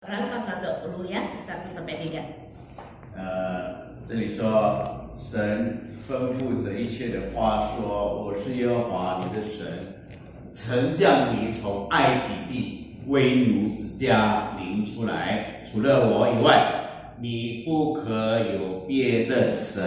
Orang pasal 20 ya, 1 sampai 3.这里说神吩咐这一切的话说：“我是耶和华你的神，曾将你从埃及地为奴之家领出来，除了我以外，你不可有别的神。”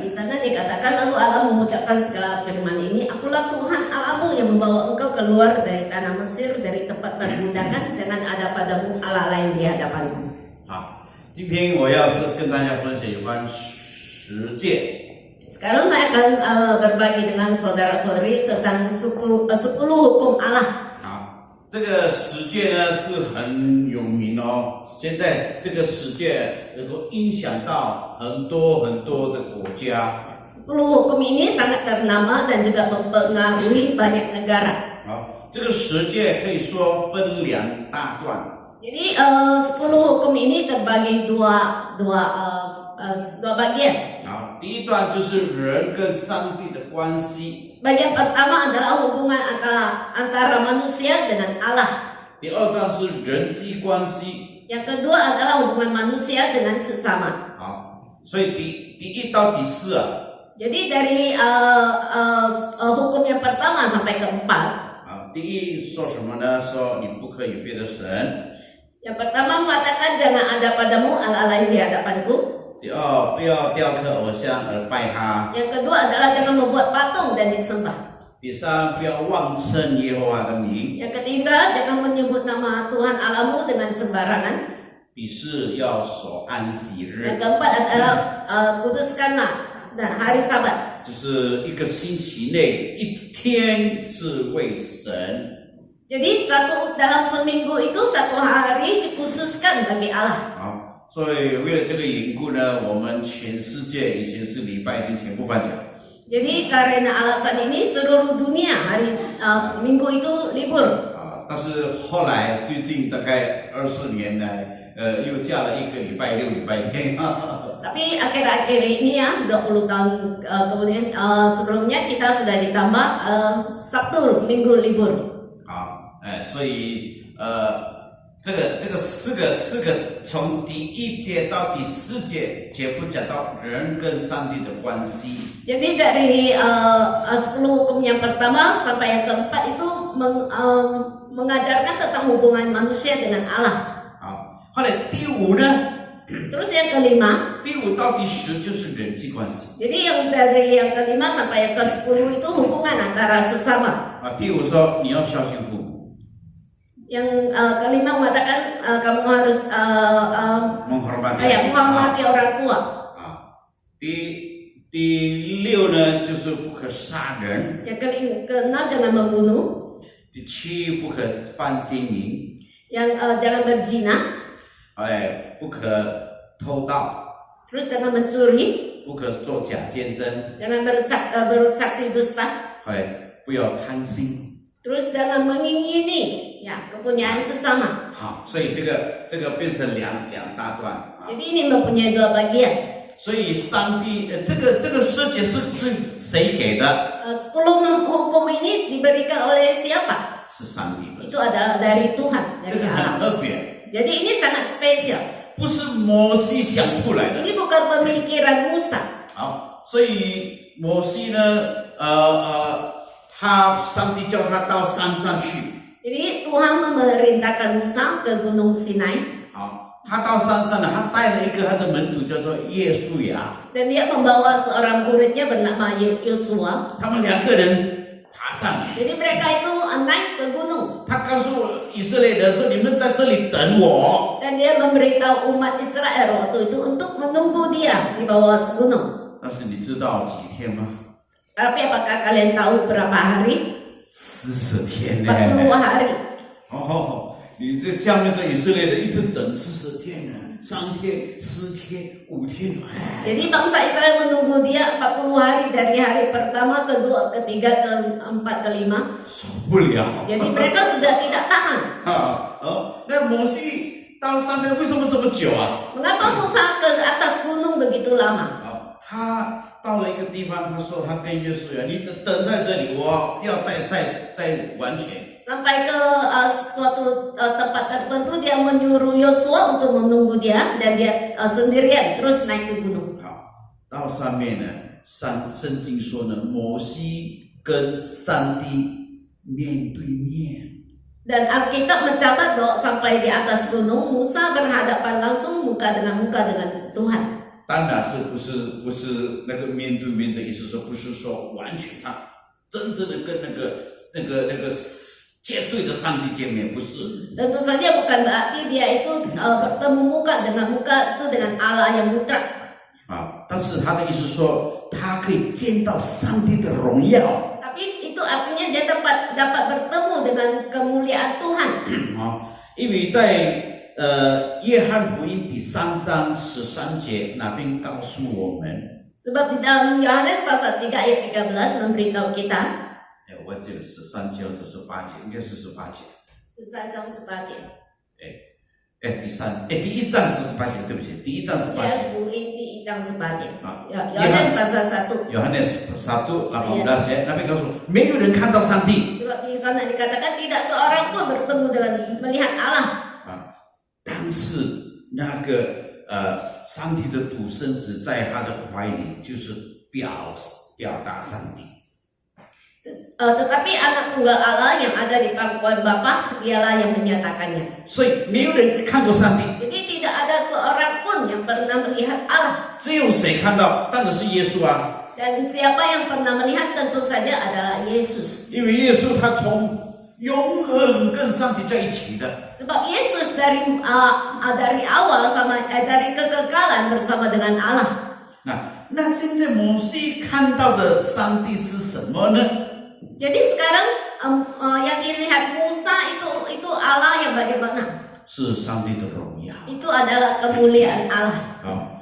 Di sana dikatakan lalu Allah mengucapkan segala firman ini, Akulah Tuhan Allahmu yang membawa engkau keluar dari tanah Mesir, dari tempat perbudakan, jangan ada padamu Allah lain di hadapanmu. 好，今天我要是跟大家分享有关十诫。 Sekarang saya akan berbagi dengan saudara-saudari tentang 10 hukum Allah. 好，这个十诫呢是很有名哦。现在这个十诫能够影响到很多的国家。 10 hukum ini sangat ternama dan juga mempengaruhi banyak negara. 好，这个十诫可以说分两大段。 Jadi 10 hukum ini terbagi dua bagian. 好，第一段就是人跟上帝的关系。 Bagian pertama adalah hubungan antara manusia dengan Allah. 第二段是人际关系。 Yang kedua adalah hubungan manusia dengan sesama. 好，所以第一到第四啊。 Jadi dari hukum yang pertama sampai keempat. 好，第一说什么呢？说你不可以有别的神。 Yang pertama mengatakan jangan ada padamu Allah lain di hadapanku. 第二，不要雕刻偶像而拜他。 Yang kedua adalah jangan membuat patung dan disembah. 第三，不要妄称耶和华的名。 Yang ketiga, jangan menyebut nama Tuhan Allahmu dengan sembarangan. 第四，要守安息日， Yang keempat adalah kuduskanlah dan hari Sabat. 就是一个星期内一天是为神。 Jadi dalam seminggu itu satu hari dikhususkan bagi Allah. 好，所以为了这个缘故呢，我们全世界以前是礼拜天全部放假。 Jadi karena alasan ini seluruh dunia hari minggu itu libur. 啊，但是后来最近大概20年来，又加了一个礼拜六、礼拜天。 Tapi akhir-akhir ini ya 20 tahun kemudian sebelumnya kita sudah ditambah Sabtu minggu libur. 好，所以这个四个从第一节到第四节，全部讲到人跟上帝的关系。 Jadi dari 10 hukum yang pertama sampai yang keempat itu mengajarkan tentang hubungan manusia dengan Allah. 好，后来第五呢？ Terus yang kelima, 第五到第10就是人际关系。 jadi yang dari yang kelima sampai yang ke-10 itu hubungan antara sesama. 啊，第五说你要孝敬父母， Yang kelima mengatakan kamu harus menghormati menghormati orang tua. 啊，第六呢就是不可杀人， Yang keenam jangan membunuh. 第七不可犯奸淫， Yang jangan berzina. 不可偷盗， Terus jangan mencuri. 不可做假见证， Jangan bersaksi dusta. 不要贪心。 Terus jangan mengingini ya kepunyaan sesama. 好，所以这个变成两大段啊。 Jadi ini mempunyai dua bagian. 所以上帝这个世界是谁给的？ 10 hukum ini diberikan oleh siapa? 是上帝本 Itu 身。 adalah dari Tuhan, 这 dari 个很 Allah. 特别， Jadi ini sangat spesial. 不是摩西想出来的。 Ini bukan pemikiran Musa. 好，所以摩西呢，上帝叫他到山上去。 Jadi Tuhan memerintahkan Musa ke Gunung Sinai. 好，他到山上呢，他带了一个他的门徒叫做耶稣亚， Dan dia membawa seorang muridnya bernama Yosua. 他们2个人爬上来。 Jadi mereka itu naik ke gunung. 他告诉以色列人说：“你们在这里等我。 Dan dia memberitahu umat Israel waktu itu untuk menunggu dia di bawah gunung. ”但是你知道几天吗？ Tapi apakah kalian tahu berapa hari? 40天呢。 40 hari. 哦，你这下面的以色列人一直等40天呢，3天、4天、5天，Jadi bangsa Israel menunggu dia 40 hari dari hari pertama, kedua, ketiga, keempat, kelima. 受不了。 Jadi mereka sudah tidak tahan. 那摩西到上面为什么这么久啊？ Mengapa Musa ke atas gunung begitu lama? 他到了一个地方，他说他跟耶稣呀，你等在这里，我要再完全。sampai ke suatu tempat tertentu, dia menyuruh Yosua untuk menunggu dia, dan dia sendirian terus naik ke gunung. 好，到上面呢，圣经说呢，摩西跟上帝面对面。 Dan Alkitab mencatat bahwa sampai di atas gunung, Musa berhadapan langsung muka dengan Tuhan. 当然是不是那个面对面的意思，说不是说完全他真正的跟那个绝对的上帝见面，不是。 Tentu saja bukan berarti dia itu bertemu muka dengan Allah yang mutlak. 啊，但是他的意思说，他可以见到上帝的荣耀。 Tapi itu artinya dia dapat bertemu dengan kemuliaan Tuhan. 啊，因为在约翰福音第3章13节那边告诉我们， Sebab di dalam Yohanes pasal 3 ayat 13 memberitahu kita, 我记得13节或者18节，应该是18节。 13章18节. 第一章是18节，对不起，第一章18节。 Ya, Bu Inti 1章18节. 啊， Yohanes pasal 1. Yohanes 1:18 节，那边告诉没有人看到上帝。 Sebab di sana dikatakan tidak seorang pun bertemu dengan melihat Allah. 啊，但是那个上帝的独生子在他的怀里，就是表达上帝。 Tetapi anak tunggal Allah yang ada di pangkuan Bapa, dialah yang menyatakannya. 所以没有人看过上帝， Jadi tidak ada seorang pun yang pernah melihat Allah. 只有谁看到？当然是耶稣啊， Dan siapa yang pernah melihat tentu saja adalah Yesus. 因为耶稣他从永恒跟上帝在一起的。 Sebab Yesus dari awal dari kekekalan bersama dengan Allah. 那现在摩西看到的上帝是什么呢？ Jadi sekarang yang dilihat Musa itu Allah yang bagaimana? 是上帝的荣耀。 Itu adalah kemuliaan Allah. 好，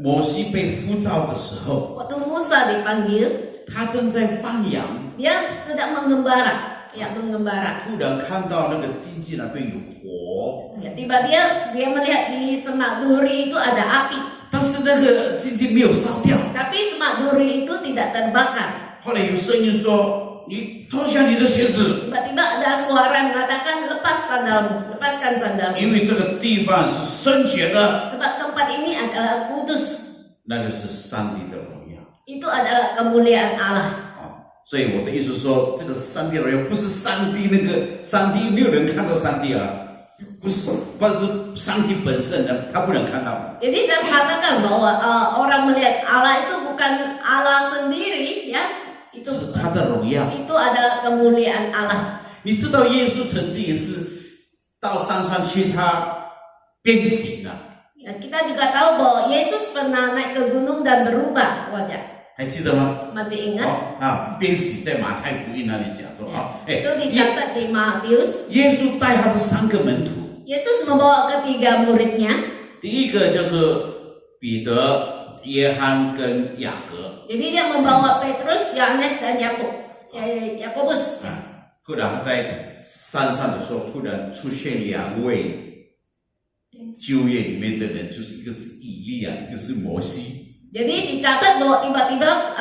摩西被呼召的时候， Waktu Musa dipanggil, 他正在放羊， dia sedang mengembara. Ya, mengembara. 突然看到那个荆棘那边有火， Ya, tiba dia melihat di semak duri itu ada api. 但是那个荆棘没有烧掉。 Tapi semak duri itu tidak terbakar. 后来有声音说：“你脱下你的鞋子， Tiba-tiba ada suara mengatakan lepaskan sandalmu. 因为这个地方是圣洁的。 Sebab tempat ini adalah kudus. ”那个是上帝的荣耀。 Itu adalah kemuliaan Allah. 所以我的意思说，这个上帝的荣耀不是上帝上帝没有人看到上帝啊，不是上帝本身的，他不能看到。 Jadi saya mengatakan bahwa orang melihat Allah itu bukan Allah sendiri, ya. 是他的荣耀。 Itu adalah kemuliaan Allah. 你知道耶稣曾经也是到山上去，他变形了， Ya, kita juga tahu bahwa Yesus pernah naik ke gunung dan berubah wajah. 还记得吗？ Masih ingat? 变形在马太福音那里讲说Itu dicatat di Matius. 耶稣带他的3个门徒， Yesus membawa ketiga muridnya. 第一个就是彼得、约翰跟雅各。 Jadi dia membawa Petrus, Yohanes dan Yakobus. 忽然在山上的时候，突然出现2位旧约里面的人，就是一个是以利亚，一个是摩西。 Jadi dicatat bahwa tiba-tiba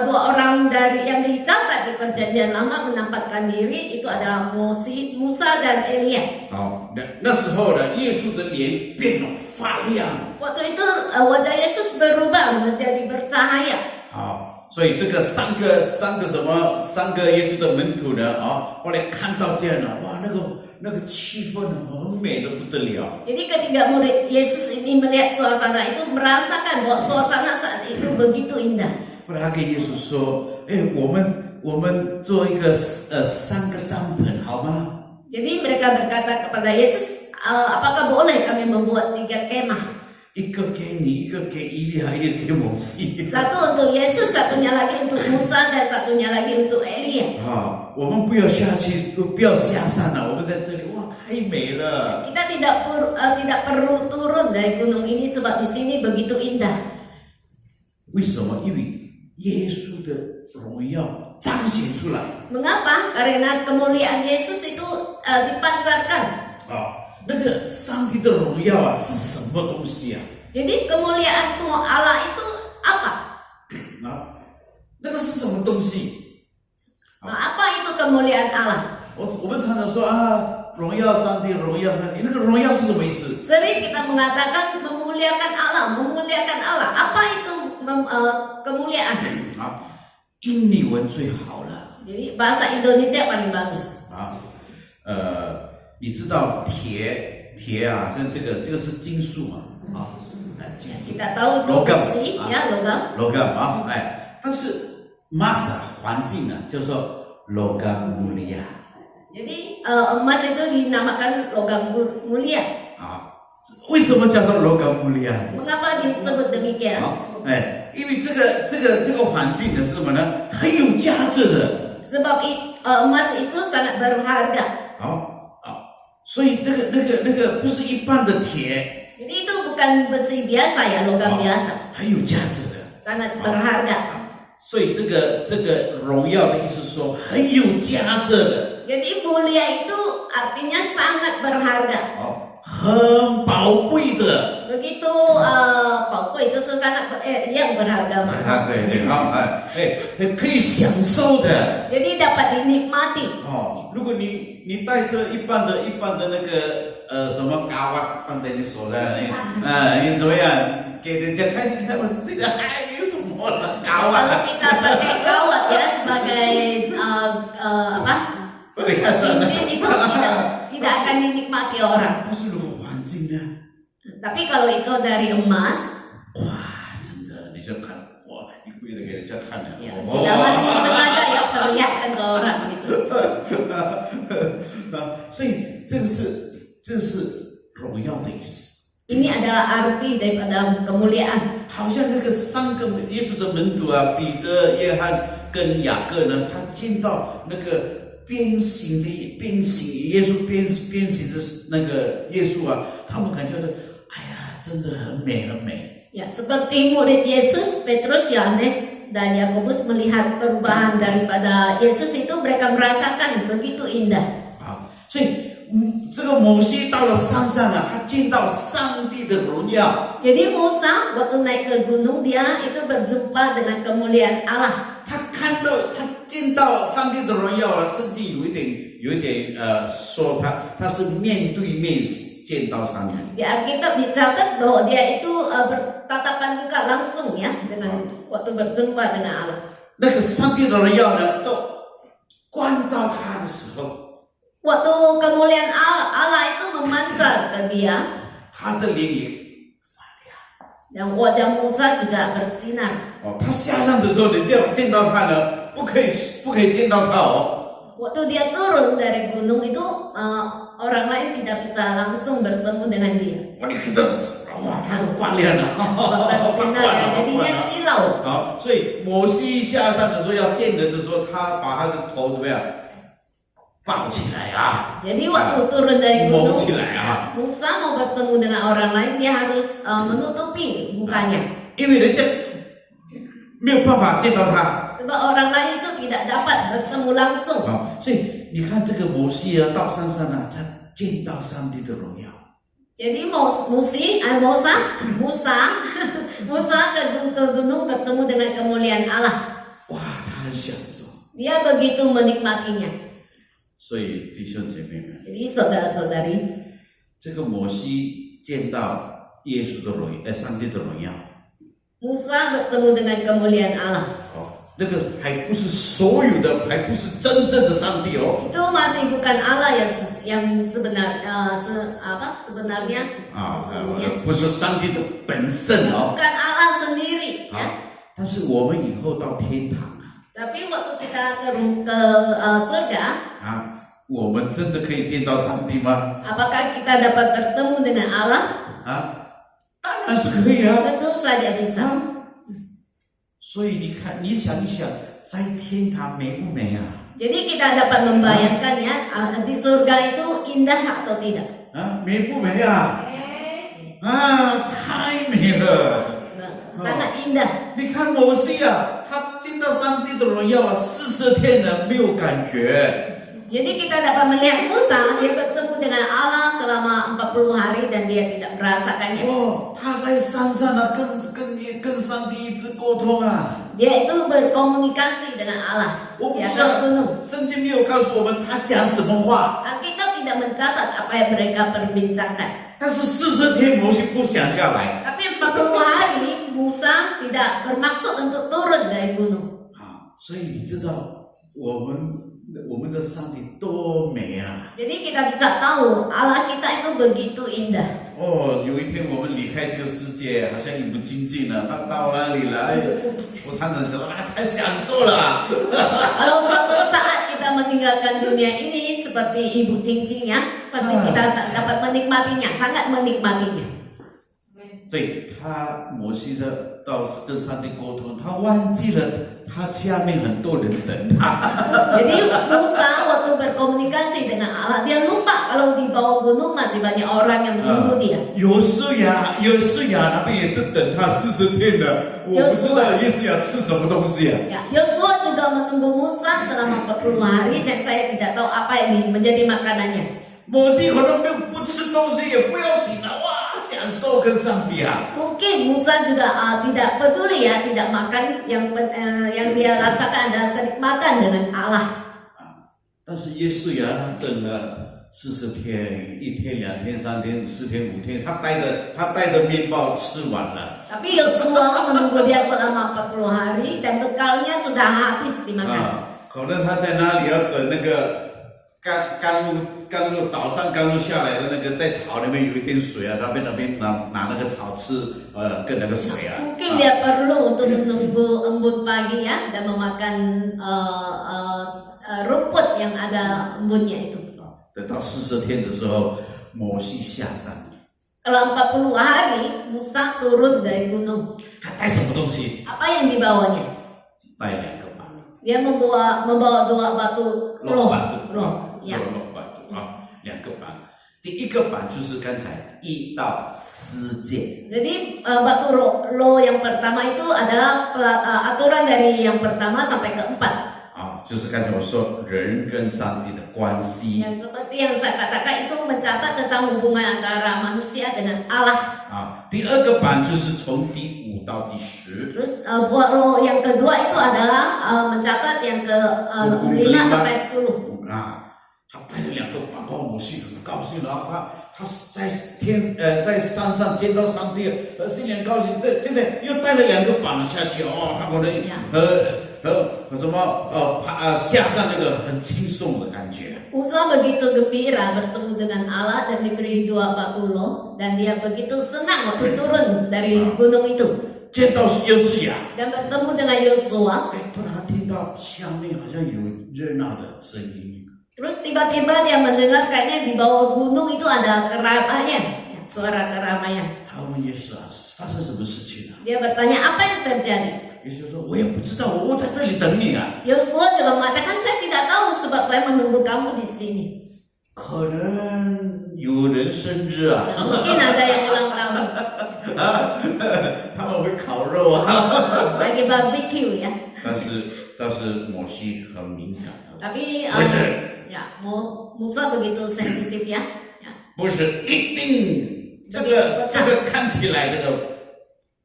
dua orang dari yang dicatat di Perjanjian Lama menampakkan diri itu adalah Musa dan Elia. 好，那时候呢，耶稣的脸变了，发亮。 Waktu itu wajah Yesus berubah menjadi bercahaya. 好，所以这个三个耶稣的门徒呢，后来看到这样了，哇，那个气氛很美的不得了。 Jadi ketiga murid Yesus ini melihat suasana itu, merasakan bahwa suasana saat itu begitu indah. 后来他跟耶稣说：“我们做一个3个帐篷好吗？” Jadi mereka berkata kepada Yesus, apakah boleh kami membuat 3 kemah? 一个给你，一个给以利亚，一个给摩西。 Satu untuk Yesus, satunya lagi untuk Musa, dan satunya lagi untuk Elia. 我们不要下去，不要下山了，我们在这里，哇，太美了。 Kita tidak perlu turun dari gunung ini sebab di sini begitu indah. 为什么？因为耶稣的荣耀彰显出来。 Mengapa? Karena kemuliaan Yesus itu dipancarkan. 那个上帝的荣耀啊，是什么东西啊？ Jadi kemuliaan Tuhan Allah itu apa? 那个是什么东西？ Apa itu kemuliaan Allah? 我们常常说啊，荣耀上帝，荣耀上帝，那个荣耀是什么意思？ Sering kita mengatakan memuliakan Allah. Apa itu kemuliaan? 啊，印尼文最好了 Jadi bahasa Indonesia paling bagus. 啊，你知道铁啊，这个是金属嘛，啊，金 Ya, 属 kita tahu itu Logam. besi, ya logam. logam 啊，但是 mas 啊，环境啊，叫做 logam mulia Jadi emas itu dinamakan logam mulia. 啊，为什么叫做 logam mulia？ Mengapa disebut demikian? 啊，因为这个环境呢是什么呢？很有价值的。 Sebab emas itu sangat berharga. 所以那个不是一般的铁， Jadi itu bukan besi biasa ya, logam biasa. 很有价值的。 Sangat berharga. 所以这个荣耀的意思是说很有价值的， Jadi mulia itu artinya sangat berharga. 很宝贵的。 Begitu宝贵就是sangat yang berharga. 对，好，可以享受的。 Jadi dapat dinikmati. 如果你带着一般的那个什么嘎哇放在你手上，你怎么样？给人家看，你看我这个还有什么了？嘎哇。 Kalau kita pakai kawat ya sebagai cincin itu tidak akan dinikmati orang. 但是如果环境呢？ Tapi kalau itu dari emas, 哇，真的，你就看哇，你为了给人家看的， ya, kita masih sengaja ya perlihatkan ke orang gitu. 所以这是荣耀的意思。 Ini adalah arti daripada kemuliaan. 好像那个三个耶稣的门徒啊，彼得、约翰跟雅各呢，他见到那个变形耶稣变形的那个耶稣啊，他们感觉到，哎呀，真的很美很美。 Ya, seperti murid Yesus, Petrus, Yohanes, dan Yakobus melihat perubahan daripada Yesus itu mereka merasakan begitu indah. 所以这个摩西到了山上啊，他见到上帝的荣耀。 Jadi Musa waktu naik ke gunung dia itu berjumpa dengan kemuliaan Allah. 他见到上帝的荣耀啊，圣经有一点说他是面对面见到上帝。 Di Alkitab dicatat bahwa dia itu bertatapan muka langsung ya dengan waktu berjumpa dengan Allah. 那个上帝的荣耀呢，都关照他的时候， Waktu kemuliaan Allah itu memancar ke dia, 他的脸也发 dan wajah Musa juga bersinar. 亮。他下山的时候，你就见到他呢，不可以见到他哦。 Waktu dia turun dari gunung itu orang lain tidak bisa langsung bertemu dengan dia. 你看他哇，他都发亮了， Sebab bersinar ya, jadinya silau. 所以摩西下山的时候要见人的时候，他把他的头怎么样抱起来啊？ Jadi waktu turun dari gunung, 蒙起来啊！ Musa mau bertemu dengan orang lain dia harus menutupi mukanya. 因为人家没有办法见到他。 Sebab orang lain itu tidak dapat bertemu langsung. 所以你看这个摩西啊，到山上啊，他见到上帝的荣耀。 Jadi Musa ke gunung bertemu dengan kemuliaan Allah. 哇，他很享受。 Dia begitu menikmatinya. 所以弟兄姐妹们， Jadi saudara-saudari, 这个摩西见到耶稣的荣耀，上帝的荣耀。 Musa bertemu dengan kemuliaan Allah. 那个还不是所有的，还不是真正的上帝哦。 Itu masih bukan Allah yang sebenarnya, sesungguhnya. 不是上帝的本身哦。 Bukan Allah sendiri. 但是我们以后到天堂啊， Tapi waktu kita ke surga, 我们真的可以见到上帝吗？ apakah kita dapat bertemu dengan Allah? 当然是可以啊。 Tentu saja bisa. 所以你看，你想一想，在天堂美不美啊？ Jadi kita dapat membayangkan ya, di surga itu indah atau tidak? 美不美啊？太美了。 Sangat indah. 你看摩西啊，他见到上帝的荣耀啊，40天呢没有感觉。 Jadi kita dapat melihat Musa, dia bertemu dengan Allah selama 40 hari dan dia tidak merasakannya. 哦，他在山上呢，跟上帝一直沟通啊。 Dia itu berkomunikasi dengan Allah 我不 di 知 atas 道 gunung. 圣经没有告诉我们他讲什么话， Alkitab tidak mencatat apa yang mereka perbincangkan. 但是40天摩西不想下来 Tapi 40 hari Musa tidak bermaksud untuk turun dari gunung. 啊，所以你知道我们的上帝多美啊！ Jadi kita bisa tahu Allah kita itu begitu indah. 哦，有一天我们离开这个世界，好像一不精进了，他到哪里来？我常常想啊，太享受了啊。 Kalau suatu saat kita meninggalkan dunia ini seperti ibu cincin ya, pasti kita dapat menikmatinya, sangat menikmatinya. 所以摩西的到跟上帝沟通，他忘记了他下面很多人等他。 Jadi Musa waktu berkomunikasi dengan Allah, dia lupa kalau di bawah gunung masih banyak orang yang menunggu dia. 有时呀，那边也是等他40天了。我不知道耶稣呀吃什么东西啊。 Ya, Yosua juga menunggu Musa selama 40 hari dan saya tidak tahu apa yang menjadi makanannya. 摩西可能不吃东西也不要紧了，哇，享受跟上帝啊。 Mungkin Musa juga tidak peduli ya, tidak makan yang dia rasakan adalah kenikmatan dengan Allah. 但是耶稣呀，他等了40天，1天、2天、3天、4天、5天，他带的面包吃完了。 Tapi Yosua menunggu dia selama 40 hari dan bekalnya sudah habis dimakan. 可能他在那里要等那个甘露早上甘露下来的那个，在草那边有一天水啊，他在那边拿那个草吃，跟那个水啊。 Mungkin dia perlu untuk menunggu embun pagi ya dan memakan rumput yang ada embunnya itu. 等到40天的时候，摩西下山， Setelah 40 hari Musa turun dari gunung. 他带什么东西？ Apa yang dibawanya? 带2个板， Dia membawa 2 batu 肉板子， roh. Ya. 肉板子啊，2个板。第一个板就是刚才1到10诫。 Jadi batu roh yang pertama itu adalah aturan dari yang pertama sampai ke 4. 啊，就是刚才我说人跟上帝的关系 Yang seperti yang saya katakan itu mencatat tentang hubungan antara manusia dengan Allah. 啊。第2个板就是从第5到第10。 Terus buat roh yang kedua itu adalah mencatat yang ke 5 sampai 10. 啊，他带了2个板，哦，摩西很高兴了，他在山上见到上帝，心里很高兴。对，现在又带了2个板下去，哦，他可能什么下山那个很轻松的感觉。 Musa begitu gembira bertemu dengan Allah dan diberi 2 batu roh dan dia begitu senang waktu turun dari gunung itu 见到约书亚， dan bertemu dengan Yosua. 突然他听到下面好像有热闹的声音。 Terus tiba-tiba dia mendengar kayaknya di bawah gunung itu ada keramaian, ya, suara keramaian. 他问耶稣啊，发生什么事情啊？ Dia bertanya apa yang terjadi. 耶稣说：“我也不知道，我在这里等你啊。 Yosua juga mengatakan saya tidak tahu sebab saya menunggu kamu di sini. 可能有人生日啊， Ya, mungkin ada yang ulang tahun, 他们会烤肉啊。 lagi barbecue ya. 但是摩西很敏感啊， Tapi 不是 ya Musa begitu sensitif ya. Ya. 不是一定这个看起来这个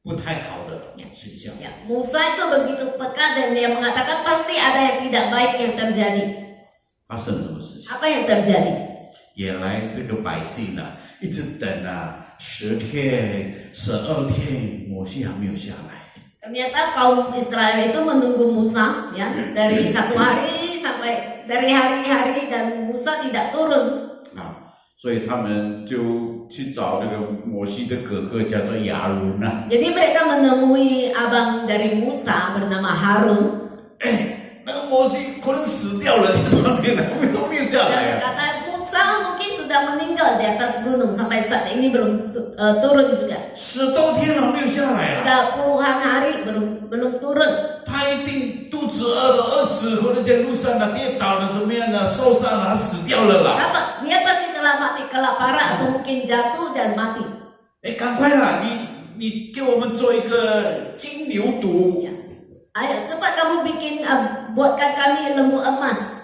不太好的现象。 Ya, Musa itu begitu peka dan dia mengatakan pasti ada yang tidak baik yang terjadi. 发生了什么事情？ Apa yang terjadi? 原来这个百姓啊，一直等啊，10天、12天，摩西还没有下来。 Ternyata kaum Israel itu menunggu Musa ya dari 1 hari sampai dari hari-hari dan Musa tidak turun. 啊，所以他们就去找那个摩西的哥哥，叫做亚伦啊。 Jadi mereka menemui abang dari Musa bernama Harun. 那个摩西可能死掉了，在上面呢，为什么没有下 Dan 来啊？ kata Musa mungkin sudah meninggal di atas gunung sampai saat ini belum turun juga. 10多天了，没有下来啊。 Sudah puluhan hari belum turun. 他一定肚子饿了，饿死，或者在路上呢跌倒了，怎么样呢？受伤了，死掉了啦。 Apa? Dia pasti telah mati kelaparan atau mungkin jatuh dan mati. 哎，赶快啦！你给我们做一个金牛犊 Ya. Ayo cepat kamu bikin buatkan kami lembu emas.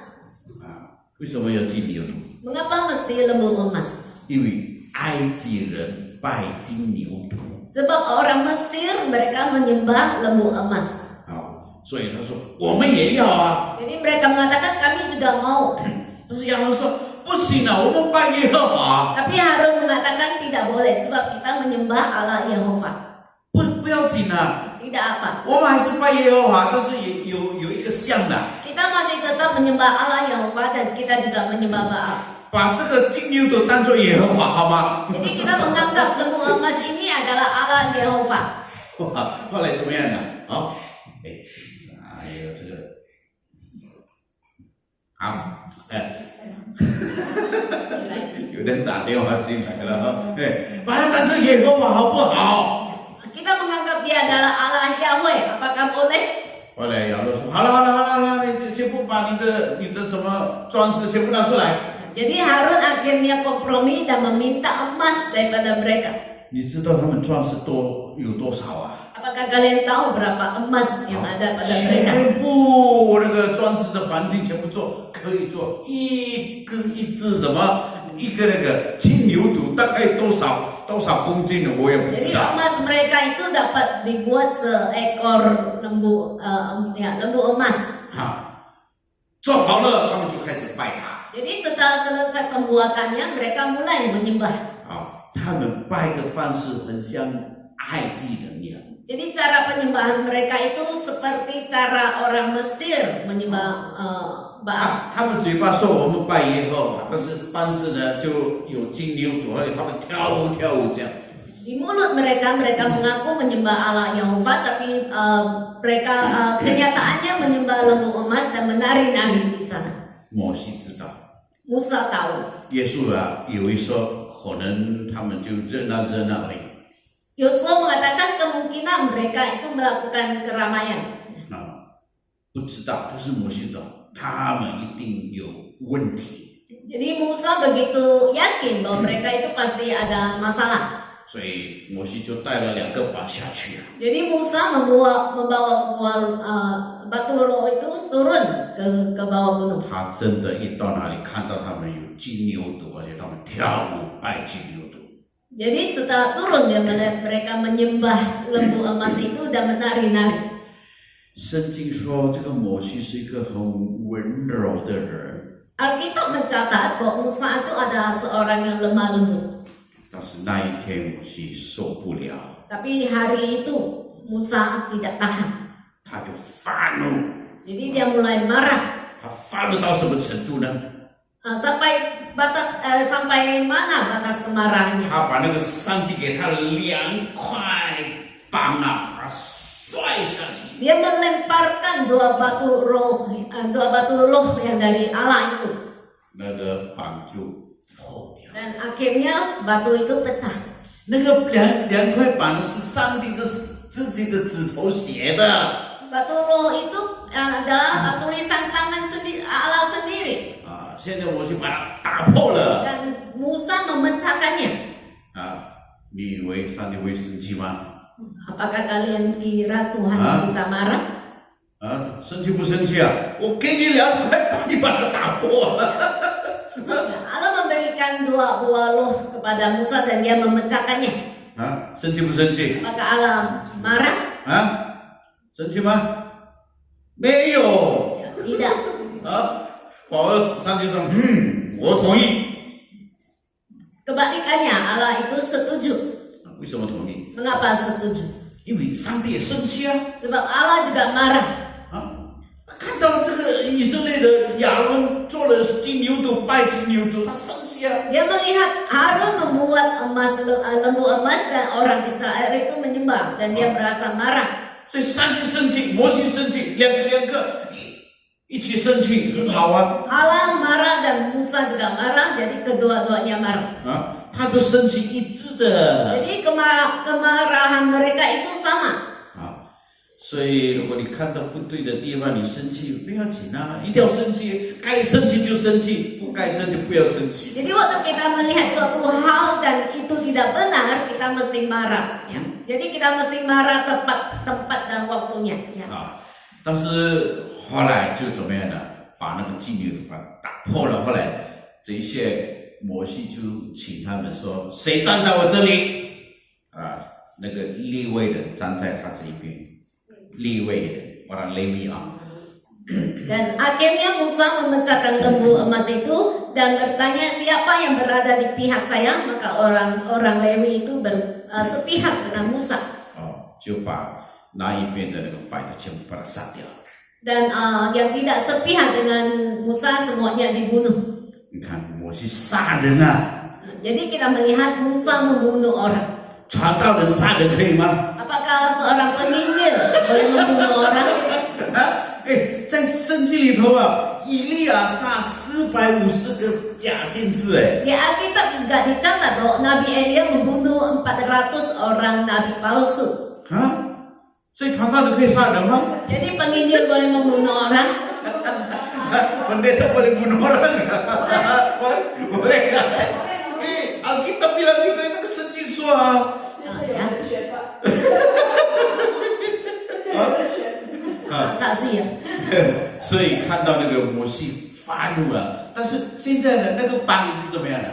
啊？为什么要金牛犊？ Mengapa mesti lembu emas? 因为埃及人拜金牛犊 Sebab orang Mesir mereka menyembah lembu emas. 啊，所以他说我们也要啊。 Jadi mereka mengatakan kami juga mau. 但是亚伦说不行啊，我们拜耶和华， Tapi Harun mengatakan tidak boleh sebab kita menyembah Allah Yehova. 不要紧啊， Tidak apa. 我们还是拜耶和华，但是也有一个像的， Kita masih tetap menyembah Allah Yehova dan kita juga menyembah Baal. 把这个金牛犊当做耶和华，好吗？ Jadi kita menganggap lembu emas ini adalah Allah Yehova. 哇，后来怎么样呢？啊，哎，还有这个，好，哎。有人打电话进来了哈，哎，把它当成耶和华好不好？ Kita menganggap dia adalah Allah Yahweh. Apakah boleh? 后来亚伦说：“好了，你先不把你的什么装饰全部拿出来。 Jadi Harun akhirnya kompromi dan meminta emas daripada mereka. 你知道他们装饰有多少啊？ Apakah kalian tahu berapa emas yang ada pada mereka? 全部那个装饰的环境全部做，可以做一只什么一个那个金牛犊，大概多少公斤的我也不 Jadi 知道。 emas mereka itu dapat dibuat seekor lembu emas. 哈，做好了，他们就开始拜他。 Jadi setelah selesai pembuatannya mereka mulai menyembah. 啊，他们拜的方式很像埃及人一样。 Jadi cara penyembahan mereka itu seperti cara orang Mesir menyembah Baal. 他们嘴巴说我们拜耶和华，但是方式呢就有金牛犊，而且他们跳舞这样。 Di mulut mereka mengaku menyembah Allah Yehova, tapi mereka kenyataannya menyembah lembu emas dan menari-nari di sana. 摩西知道， Musa tahu. 耶稣啊，以为说可能他们就热闹而已。 Yosua mengatakan kemungkinan mereka itu melakukan keramaian. 啊，不知道，但是摩西知道，他们一定有问题， Jadi Musa begitu yakin bahwa mereka itu pasti ada masalah. 所以摩西就带了2个宝下去啊。 Jadi Musa membawa batu roh itu turun ke bawah gunung. 他真的一到那里看到他们有金牛犊，而且他们跳舞拜金牛犊。 Jadi setelah turun dia melihat mereka menyembah lembu emas itu dan menari-nari. 圣经说，这个摩西是一个很温柔的人， Alkitab mencatat bahwa Musa itu adalah seorang yang lemah lembut. 但是那一天摩西受不了， Tapi hari itu Musa tidak tahan. 他就发怒。 Jadi dia mulai marah. 他发怒到什么程度呢？ Sampai mana batas kemarahannya? 他把那个上帝给他的2块棒啊，把它摔下去。 Dia melemparkan dua batu roh yang dari Allah itu. 那个棒就破掉。 Dan akhirnya batu itu pecah. 那个两块板是上帝的自己的指头写的。 Batu roh itu adalah tulisan tangan Allah sendiri. 啊，现在我就把它打破了。 Dan Musa memecahkannya. 啊，你以为上帝会生气吗？ Apakah kalian kira Tuhan bisa marah? 啊，生气不生气啊？我给你2块板，你把它打破。 Allah memberikan 2 buah loh kepada Musa dan dia memecahkannya. 啊，生气不生气？ Apakah Allah marah? 啊，生气吗？没有。 Tidak. 啊，反而上帝说，我同意。 Kebalikannya, Allah itu setuju. 为什么同意？ Mengapa setuju? 因为上帝也生气啊！ Sebab Allah juga marah. 啊，看到这个以色列的亚伦做了金牛犊，拜金牛犊，他生气啊！ Dia melihat Harun membuat lembu emas dan orang Israel itu menyembah dan dia merasa marah. 所以上帝生气，摩西生气，两个一起生气，很好啊！ Allah marah dan Musa juga marah, jadi kedua-duanya marah. 啊，他的生气一致的。 Jadi kemarahan mereka itu sama. 啊，所以如果你看到不对的地方，你生气不要紧啊，一定要生气，该生气就生气，不该生就不要生气。 Jadi waktu kita melihat suatu hal dan itu tidak benar, kita mesti marah. Ya. Jadi kita mesti marah tepat tempat dan waktunya. Ya. 啊，但是后来就怎么样呢？把那个金牛把它打破了。后来这一些摩西就请他们说，谁站在我这里？那个利未人站在他这一边，利未人orang Lewi Dan akhirnya Musa memecahkan lembu emas itu dan bertanya siapa yang berada di pihak saya, maka orang Lewi itu sepihak dengan Musa. 就把那一边的那个白的全部把它杀掉。 Dan yang tidak sepihak dengan Musa semuanya dibunuh. 你看摩西杀人啊！ Jadi kita melihat Musa membunuh orang. 传道人杀人可以吗？ Apakah seorang penginjil boleh membunuh orang? 在圣经里头以利亚杀450个假先知Di Alkitab juga dicatat bahwa Nabi Elia membunuh 400 orang nabi palsu. 所以传道人可以杀人吗？ Jadi penginjil boleh membunuh orang? Pendeta boleh bunuh orang? Mas, boleh kan? Alkitab bilang gitu, itu 圣经说Ya. Saksi ya. 所以看到那个摩西发怒了，但是现在呢，那个榜是怎么样的？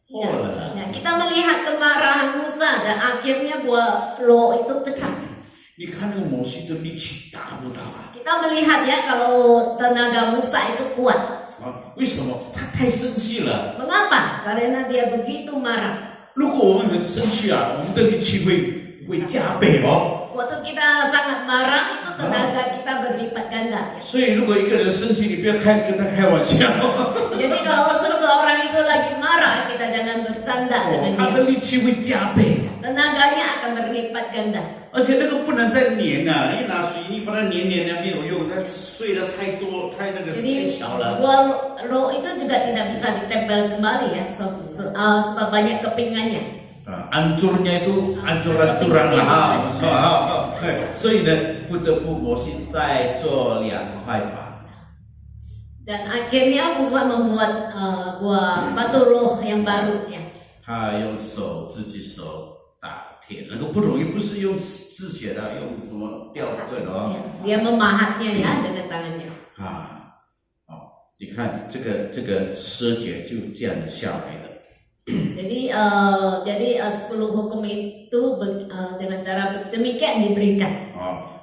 破了。 Kita melihat kemarahan Musa dan akhirnya buah loh itu pecah. 你看那个摩西的力气大不大Kita melihat ya kalau tenaga Musa itu kuat. 为什么？他太生气了。 Mengapa? Karena dia begitu marah. 如果我们很生气我们的力气会加倍Waktu kita sangat marah itu tenaga kita berlipat ganda. 所以如果一个人生气，你不要跟他开玩笑。 Jadi kalau seseorang itu lagi marah, kita jangan bercanda dengan 他 dia. 的力气会加倍。 Tenaganya akan berlipat ganda. 而且那个不能再粘一拿水泥把它粘没有用，它碎的太多，太那个太 Jadi 小了。 buah roh itu juga tidak bisa ditempel kembali ya, sebab banyak kepingannya. Hancurnya itu hancur-hancuran lah所以呢，不得不摩西再做2块板。 Dan akhirnya Musa membuat buah batu roh yang baru ya. 他用自己手打铁，那个不容易，不是用制血的，用什么雕刻的Dia memahatnya ya dengan tangannya. 你看这个蛇节就这样的下来的。 Jadi 10 hukum itu dengan cara demikian diberikan.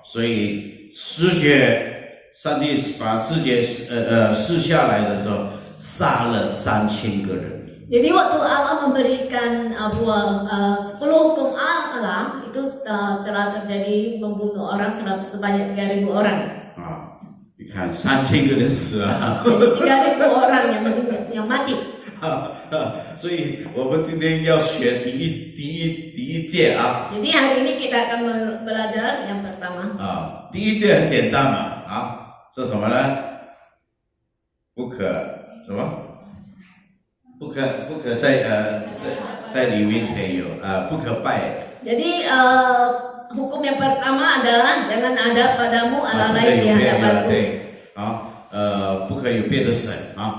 所以10节，上帝把10节试下来的时候，杀了3000个人。 Jadi waktu Allah memberikan 10 hukum Allah itu telah terjadi membunuh orang sebanyak 3.000 orang. 你看3000个人死了。 Jadi 3.000 orang yang mati. 所以我们今天要学第一诫 Jadi hari ini kita akan belajar yang pertama. 第一诫很简单嘛是什么呢？不可什么？不可在你面前有不可拜。 Jadi hukum yang pertama adalah jangan ada padamu Allah lain di hadapanku. 不可有别的神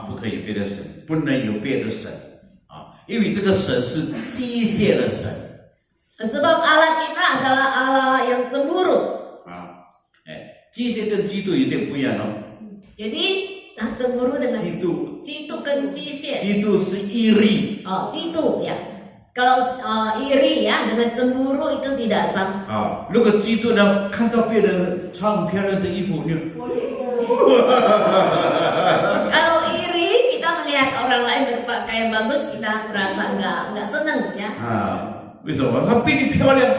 不可有别的神，不能有别的神因为这个神是机械的神。 Sebab Allah kita adalah Allah yang cemburu. 机械跟基督有点不一样Jadi cemburu dengan 基督 跟机械. 基督是毅力 基督ya. Kalau iri ya dengan cemburu itu tidak sama. 如果基督呢看到别人穿很漂亮的衣服，你 Kalau iri kita melihat orang lain berpakaian bagus kita merasa nggak senang ya. 为什么？他比你漂亮，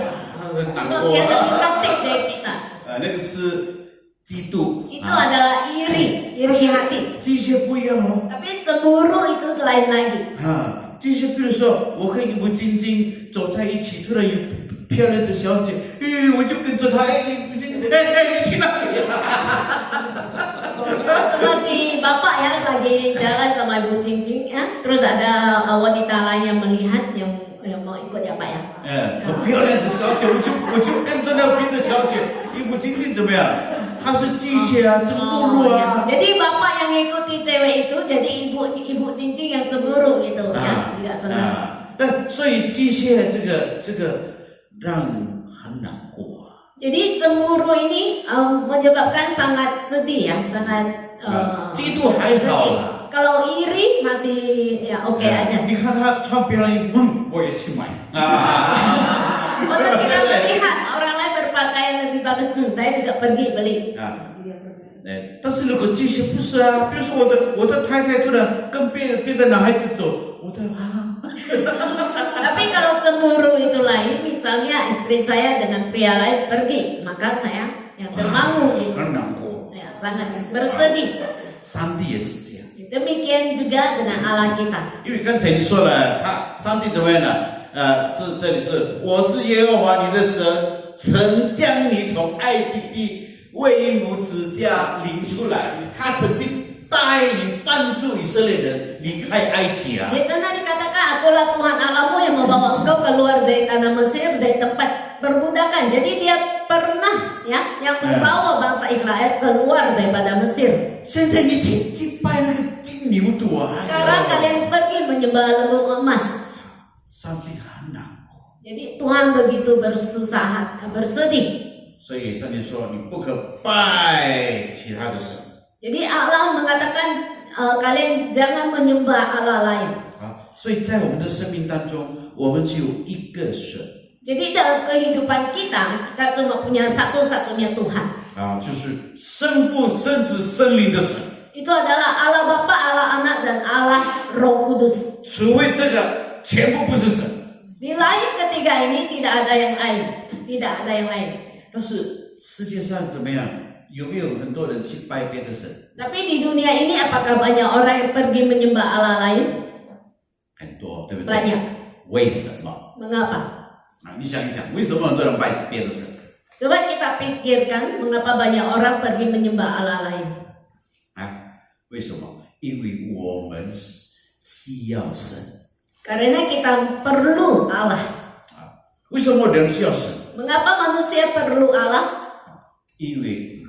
很难 Sebab 过 dia lebih cantik dari kita. 那个是基督 Itu adalah iri hati. 机械不一样Tapi cemburu itu lain lagi. 这些比如说，我跟一部晶晶走在一起，突然有漂亮的小姐，我就跟着她，你去哪里？ Seperti bapak ya lagi jalan sama ibu cincin ya, terus ada wanita lain yang melihat yang mau ikut ya pak ya. 很漂亮的小姐，我就跟着那边的小姐，一部晶晶怎么样？她是机械cemburu Jadi bapak yang ngikuti cewek itu jadi ibu cincin yang cemburu gitu ya, tidak senang. 所以机械这个让人很难过 Jadi cemburu ini menyebabkan sangat sedih ya, sangat 基督还好 sedih. Kalau iri masih ya oke aja. 你看他穿别人衣服，我也去买啊。 Atau kita melihat orang lain berpakaian lebih bagus, saya juga pergi beli. 啊，但是如果这些不是啊，比如说我的太太突然跟别的男孩子走，我在啊， Tapi kalau cemburu itu lain, misalnya istri saya dengan pria lain pergi, maka saya yang termangu, 很难过。 ya, sangat bersedih. 上帝也是这样， Demikian juga dengan Allah kita. 因为刚才你说了，上帝怎么样呢？是这里是我是耶和华你的神，曾将你从埃及地为母之家领出来，他曾经带领帮助以色列人离开埃及啊。 Di sana dikatakan, akulah Tuhan Allahmu yang membawa engkau keluar dari tanah Mesir, dari tempat perbudakan. Jadi dia pernah ya yang membawa bangsa Israel keluar daripada Mesir. 现在你去拜那个金牛犊啊！ Sekarang kalian pergi menyembah lembu emas. 上帝很难过， Jadi Tuhan begitu bersusah, bersedih. 所以上帝说你不可拜其他的神 Jadi Allah mengatakan kalian jangan menyembah Allah lain. 啊。所以在我们的生命当中，我们只有一个神 Jadi dalam kehidupan kita, kita cuma punya satu-satunya Tuhan. 啊，就是生父、生子、生灵的神。 Itu adalah Allah Bapa, Allah Anak, dan Allah Roh Kudus. 除非这个，全部不是神。 Di lain ketiga ini tidak ada yang lain, tidak ada yang lain. 但是世界上怎么样？有没有很多人去拜别的神？ Tapi di dunia ini apakah banyak orang yang pergi menyembah Allah lain? 很多，对不对？ Banyak. 为什么？ Mengapa? 啊，你想一想，为什么很多人拜别的神？ Coba kita pikirkan mengapa banyak orang pergi menyembah Allah lain. 啊，为什么？因为我们需要神。 Karena kita perlu Allah. 为什么人需要神？ Mengapa manusia perlu Allah? 因为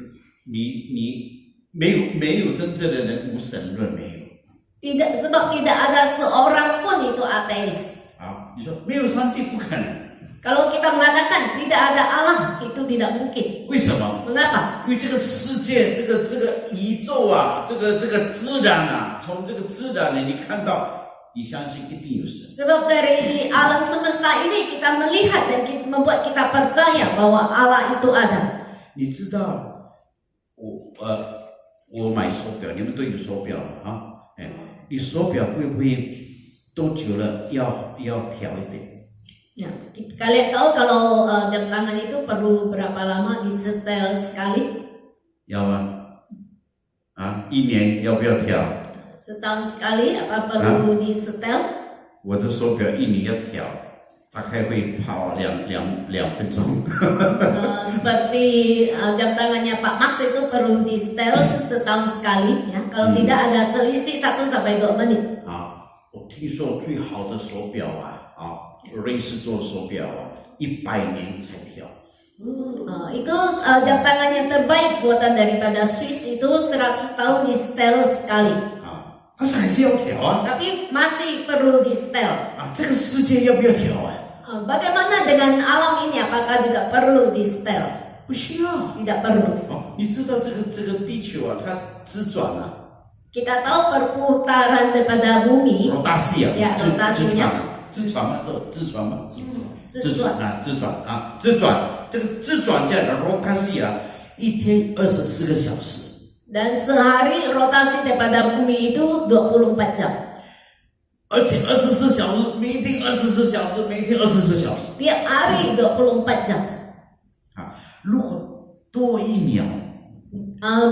你没有真正的人无神论没有 Tidak, sebab tidak ada seorang pun itu ateis. 啊？你说没有上帝不可能， Kalau kita mengatakan tidak ada Allah, itu tidak mungkin. 为什么？ Mengapa? 因为这个世界，这个宇宙啊，这个自然啊，从这个自然里你看到，你相信一定有神。 Sebab dari alam semesta ini kita melihat dan membuat kita percaya bahwa Allah itu ada. 你知道，我买手表，你们都有手表啊？哎，你手表会不会多久了要调一点？ Ya, kalian tahu kalau jam tangan itu perlu berapa lama disetel sekali? 要吗？啊，一年要不要调？ Setahun sekali apa perlu disetel? 我的手表一年要调，大概会跑2分钟。 Seperti jam tangannya Pak Max itu perlu disetel setahun sekali ya. Kalau tidak ada selisih 1 sampai 2 menit. 啊，我听说最好的手表瑞士做的手表100年才调。 Itu jam tangan yang terbaik buatan daripada Swiss itu 100 tahun disetel sekali. 但是还是要调啊。 Tapi masih perlu disetel. 这个世界要不要调啊？ Bagaimana dengan alam ini? Apakah juga perlu disetel? 不需要。 Tidak perlu. 你知道这个地球它自转啊， Kita tahu perputaran daripada bumi. 罗大西啊， Ya, rotasinya. 自转吗？自转吗？ 自转。自转。这个自转这样的罗大西啊，一天24个小时。 Dan sehari rotasi daripada bumi itu 24 jam. 而且24小时，每天24小时，每天24小时。 Tiap hari 24 jam. 如果多1秒，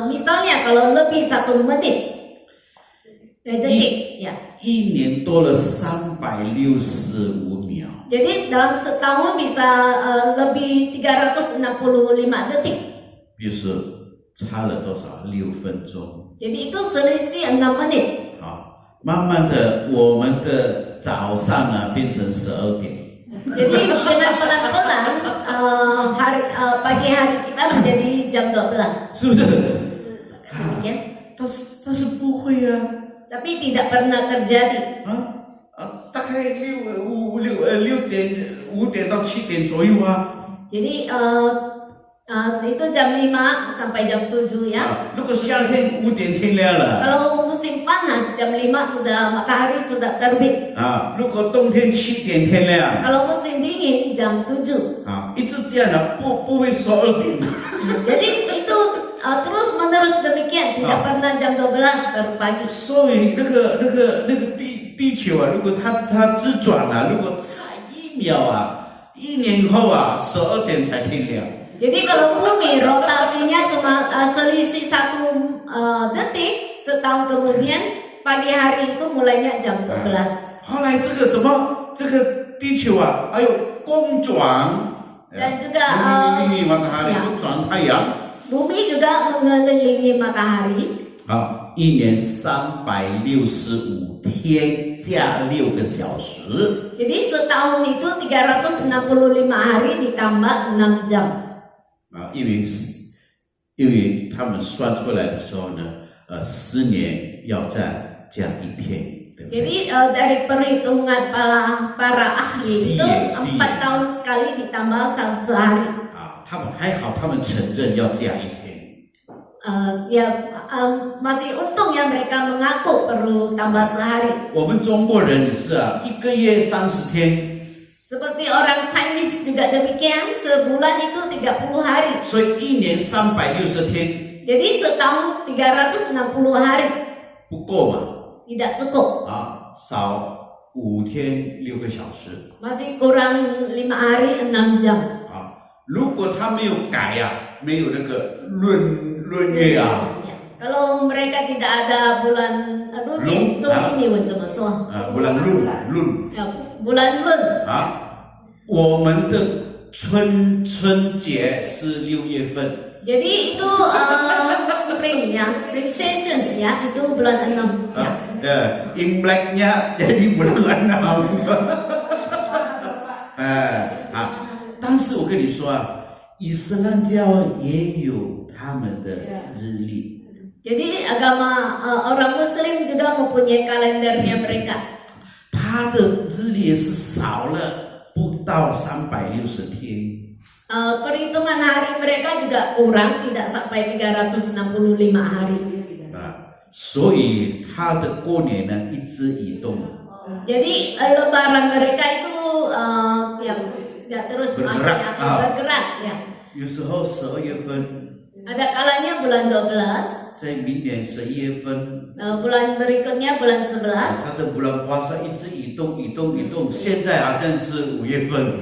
Misalnya kalau lebih 1 menit, detik, ya. 1年多了365秒。 Jadi dalam setahun bisa lebih 365 detik. 比如说差了多少？6分钟。 Jadi itu selisih 6 menit. 慢慢的，我们的早上呢变成12点。 Jadi dengan pelan-pelan pagi hari kita menjadi jam 12. 是不是？ Demikian. 但是不会啊。 Tapi tidak pernah terjadi. 大概5点到7点左右啊。 Jadi Itu jam 5 sampai jam 7 ya. 如果夏天5点天亮了 Kalau musim panas jam 5 sudah matahari sudah terbit. 如果冬天7点天亮 Kalau musim dingin jam 7. 一直这样的，不会12点。 Jadi itu terus menerus demikian, tidak pernah jam 12 baru pagi. 所以那个地球啊，如果它自转了，如果差1秒1年后12点才天亮。 Jadi kalau bumi rotasinya cuma selisih 1 detik, setahun kemudian pagi hari itu mulainya jam 12. 后来这个什么，这个地球还有公转， Dan juga 你matahari 公转太阳 bumi juga mengelilingi matahari. 1年365天加6个小时。 Jadi setahun itu 365 hari ditambah 6 jam. 因为他们算出来的时候呢，10年要再加1天，对不对？ Jadi dari perhitungan para ahli itu 4 tahun sekali ditambah sehari. 他们还好，他们承认要加1天。 Masih untung ya mereka mengaku perlu tambah sehari. 我们中国人也是1个月30天。 Seperti orang Chinese juga demikian, sebulan itu 30 hari. 所以1年360天 Jadi setahun 360 hari 不够嘛？ tidak cukup. 少5天6个小时。 Masih kurang 5 hari 6 jam. 如果他没有改没有那个闰月Kalau mereka tidak ada bulan Lun, bulan Lun bulan Lun 我们的春节是6月份。 Jadi itu spring ya, spring season ya, itu bulan 6 ya. Imleknya jadi bulan 6。但是我跟你说伊斯兰教也有他们的日历。 Jadi agama orang Muslim juga mempunyai kalendernya mereka. 他的日历是少了不到360天。 Perhitungan hari mereka juga kurang, tidak sampai 365 hari. 所以他的过年呢一直移动。 Jadi lebaran mereka itu ya terus bergerak ya. 有时候12月份， Ada kalanya bulan 12. 在明年11月份， bulan berikutnya bulan 11. 他的bulan puasa一直移动，现在好像是5月份。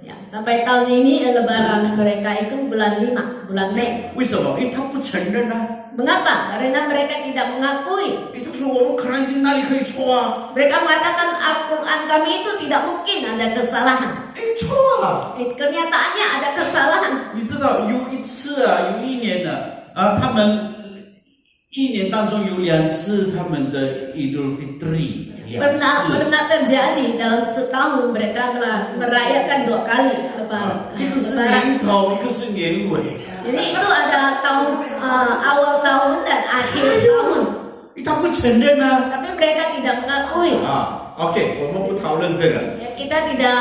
Ya, sampai tahun ini lebaran mereka itu bulan 5, bulan Mei. 为什么？因为他不承认Mengapa? Karena mereka tidak mengakui. 他说我们可能经哪里可以错Mereka mengatakan Al-Quran kami itu tidak mungkin ada kesalahan. 错Kenyataannya ada kesalahan. 你知道有一次有1年他们1年当中有2次他们的 Idul Fitri。 Pernah terjadi dalam setahun mereka merayakan 2 kali lebaran. 一个是年头，一个是年尾。 Jadi itu ada tahun awal tahun dan akhir tahun. 他不承认Tapi mereka tidak mengakui. OK， 我们不讨论这个。 Kita tidak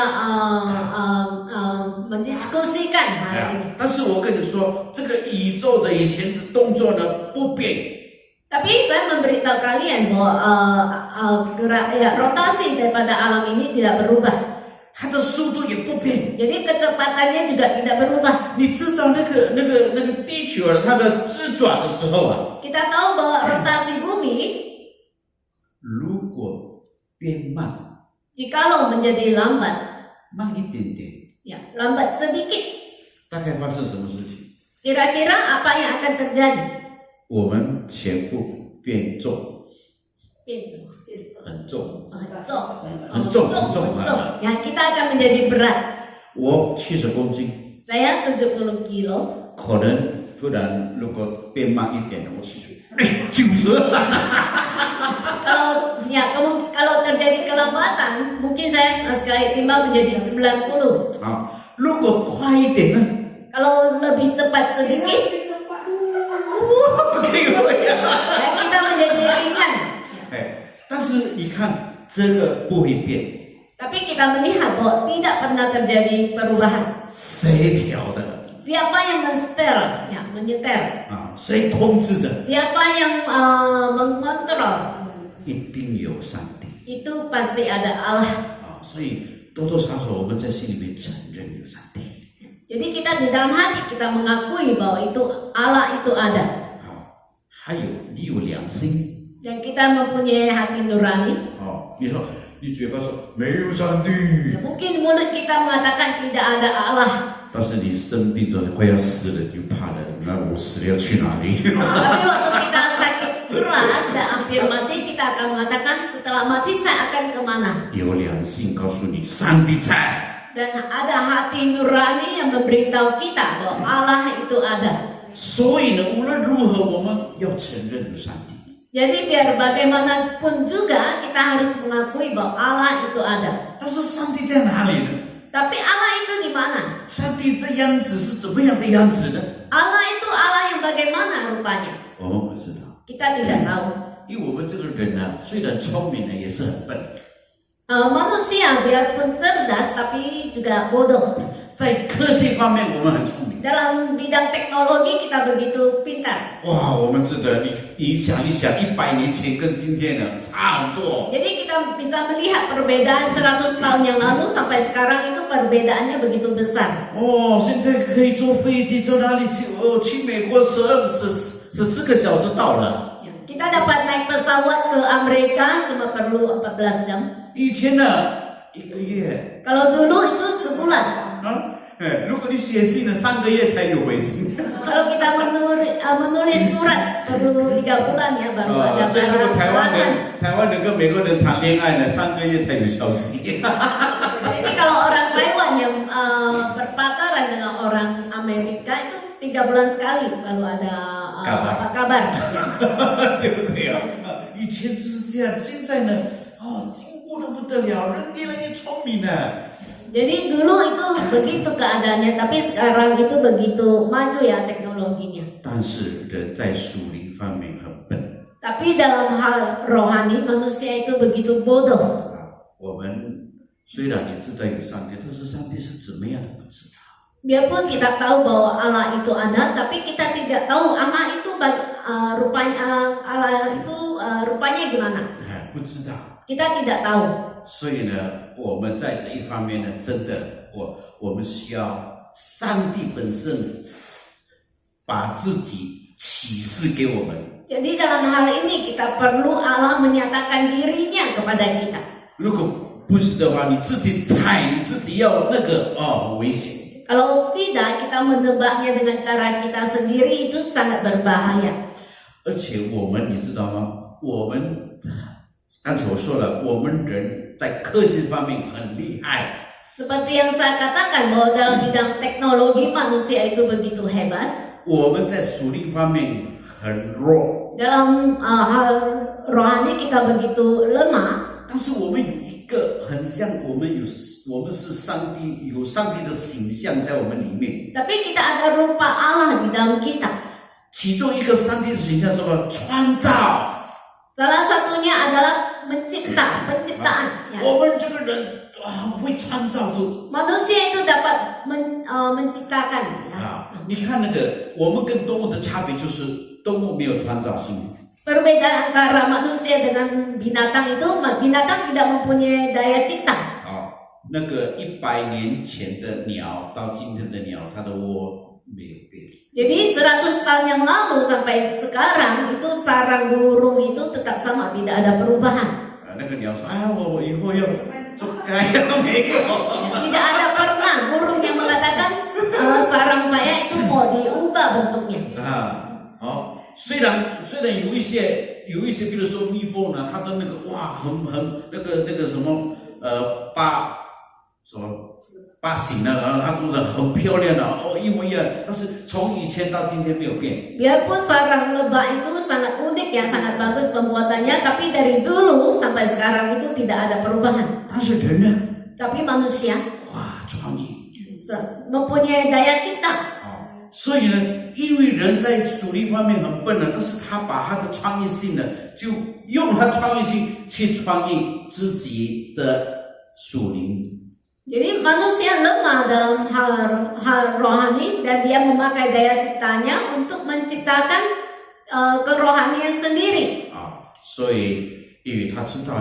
mendiskusikan hal ini. 但是我跟你说，这个宇宙的以前的动作呢不变。 Tapi saya memberitahu kalian bahwa rotasi daripada alam ini tidak berubah. 它的速度也不变。 Jadi kecepatannya juga tidak berubah. 你知道那个地球它的自转的时候Kita tahu bahwa rotasi bumi 如果变慢， jikalau menjadi lambat, 慢一点点， ya lambat sedikit, 大概发生什么事情？ kira-kira apa yang akan terjadi? 我们全部变重，很重， 很重. Ya, kita akan menjadi berat. 我70公斤， Saya 70 kilo. 可能突然如果变慢一点，我90。 Kalau terjadi kelambatan, mungkin saya sekali timbang menjadi 90. 如果快一点呢？ Kalau lebih cepat sedikit, ya kita menjadi ringan. 但是你看这个不会变， Tapi kita melihat bahwa tidak pernah terjadi perubahan. 协调的， Siapa yang mensetel, ya, menyetel? 啊？谁控制的？ Siapa yang mengontrol? 一定有上帝 Itu pasti ada Allah. 啊！所以多多少少我们在心里面承认有上帝。 Jadi kita di dalam hati kita mengakui bahwa itu Allah itu ada. 好，还有你有良心 Dan kita mempunyai hati nurani. 哦。你说你嘴巴说没有上帝， Ya, mungkin mulut kita mengatakan tidak ada Allah. 但是你生病的快要死了，你就怕了，那我死了要去哪里？ Tapi waktu kita sakit keras dan hampir mati, kita akan mengatakan setelah mati saya akan kemana? 有良心告诉你，上帝在。 Dan ada hati nurani yang memberitahu kita bahwa Allah itu ada. 所以呢，无论如何，我们要承认有上帝。 Jadi biar bagaimanapun juga kita harus mengakui bahwa Allah itu ada. 但是上帝在哪里呢？ Tapi Allah itu di mana? 上帝的样子是怎么样的样子呢？ Allah itu Allah yang bagaimana rupanya? 我们不知道， Kita tidak tahu. 因为我们这个人呢，虽然聪明呢，也是很笨。 Manusia biarpun cerdas tapi juga bodoh. 在科技方面，我们很聪明。 Dalam bidang teknologi kita begitu pintar. 哇，我们真的，你想一想，100年前跟今天呢，差很多。 Jadi kita bisa melihat perbedaan 100 tahun yang lalu sampai sekarang itu perbedaannya begitu besar. 哦，现在可以坐飞机坐哪里去？哦，去美国14个小时到了。 Kita dapat naik pesawat ke Amerika cuma perlu 14 jam. 以前呢，1个月。 Kalau dulu itu sebulan. 啊，如果你写信呢，3个月才有回信。 Kalau kita menulis surat perlu 3 bulan ya baru ada 所以如果 balasan. 台湾人跟美国人谈恋爱呢，3个月才有消息。 Jadi kalau orang Taiwan yang berpacaran dengan orang Amerika itu 3 bulan sekali baru ada kabar. 对不对啊？以前就是这样，现在呢，进步得不得了，人越来越聪明了。 Jadi dulu itu begitu keadaannya, tapi sekarang itu begitu maju ya teknologinya. 但是人在属灵方面很笨。 Tapi dalam hal rohani manusia itu begitu bodoh. 我们虽然也知道有上帝，但是上帝是怎么样的不知道。 Biarpun kita tahu bahwa Allah itu ada, tapi kita tidak tahu Allah itu rupanya Allah itu rupanya gimana. 不知道。 Kita tidak tahu. 所以呢，我们在这一方面呢，真的，我们需要上帝本身把自己启示给我们。 Jadi dalam hal ini kita perlu Allah menyatakan dirinya kepada kita. 如果不是的话，你自己猜，你自己要那个危险。 Kalau tidak, kita menebaknya dengan cara kita sendiri itu sangat berbahaya. 而且我们，你知道吗？我们刚才我说了，我们人在科技方面很厉害。 Seperti yang saya katakan bahwa dalam bidang teknologi manusia itu begitu hebat. 我们在属灵方面很弱。 Dalam hal rohani kita begitu lemah. 但是我们有一个很像我们是上帝，有上帝的形象在我们里面。 Tapi kita ada rupa Allah di dalam kita. 其中一个上帝的形象是什么？创造。 Salah satunya adalah penciptaan. Ya. 我们这个人会创造出。 Manusia itu dapat menciptakan. Ya. 你看那个，我们跟动物的差别就是动物没有创造性。 Perbedaan antara manusia dengan binatang itu, binatang tidak mempunyai daya cipta. 那个100年前的鸟到今天的鸟，它的窝没有变。 Jadi 100 tahun yang lalu sampai sekarang itu sarang burung itu tetap sama, tidak ada perubahan. 那个鸟说：“我以后要做该没有。” Tidak ada pernah burung yang mengatakan sarang saya itu mau diubah bentuknya. 虽然有一些，比如说蜜蜂呢，它的那个很那个什么八型呢，然后它做的很漂亮的一模一样，但是从以前到今天没有变。 Biarpun sarang lebah itu sangat unik ya, sangat bagus pembuatannya, tapi dari dulu sampai sekarang itu tidak ada perubahan. 但是人呢？ Tapi manusia 创意 mempunyai daya cipta. 所以呢，因为人在属灵方面很笨了，但是他把他的创意性呢，就用他创意性去创意自己的属灵 Jadi manusia lemah dalam hal rohani dan dia memakai daya ciptanya untuk menciptakan kerohanian sendiri. 所以因为他知道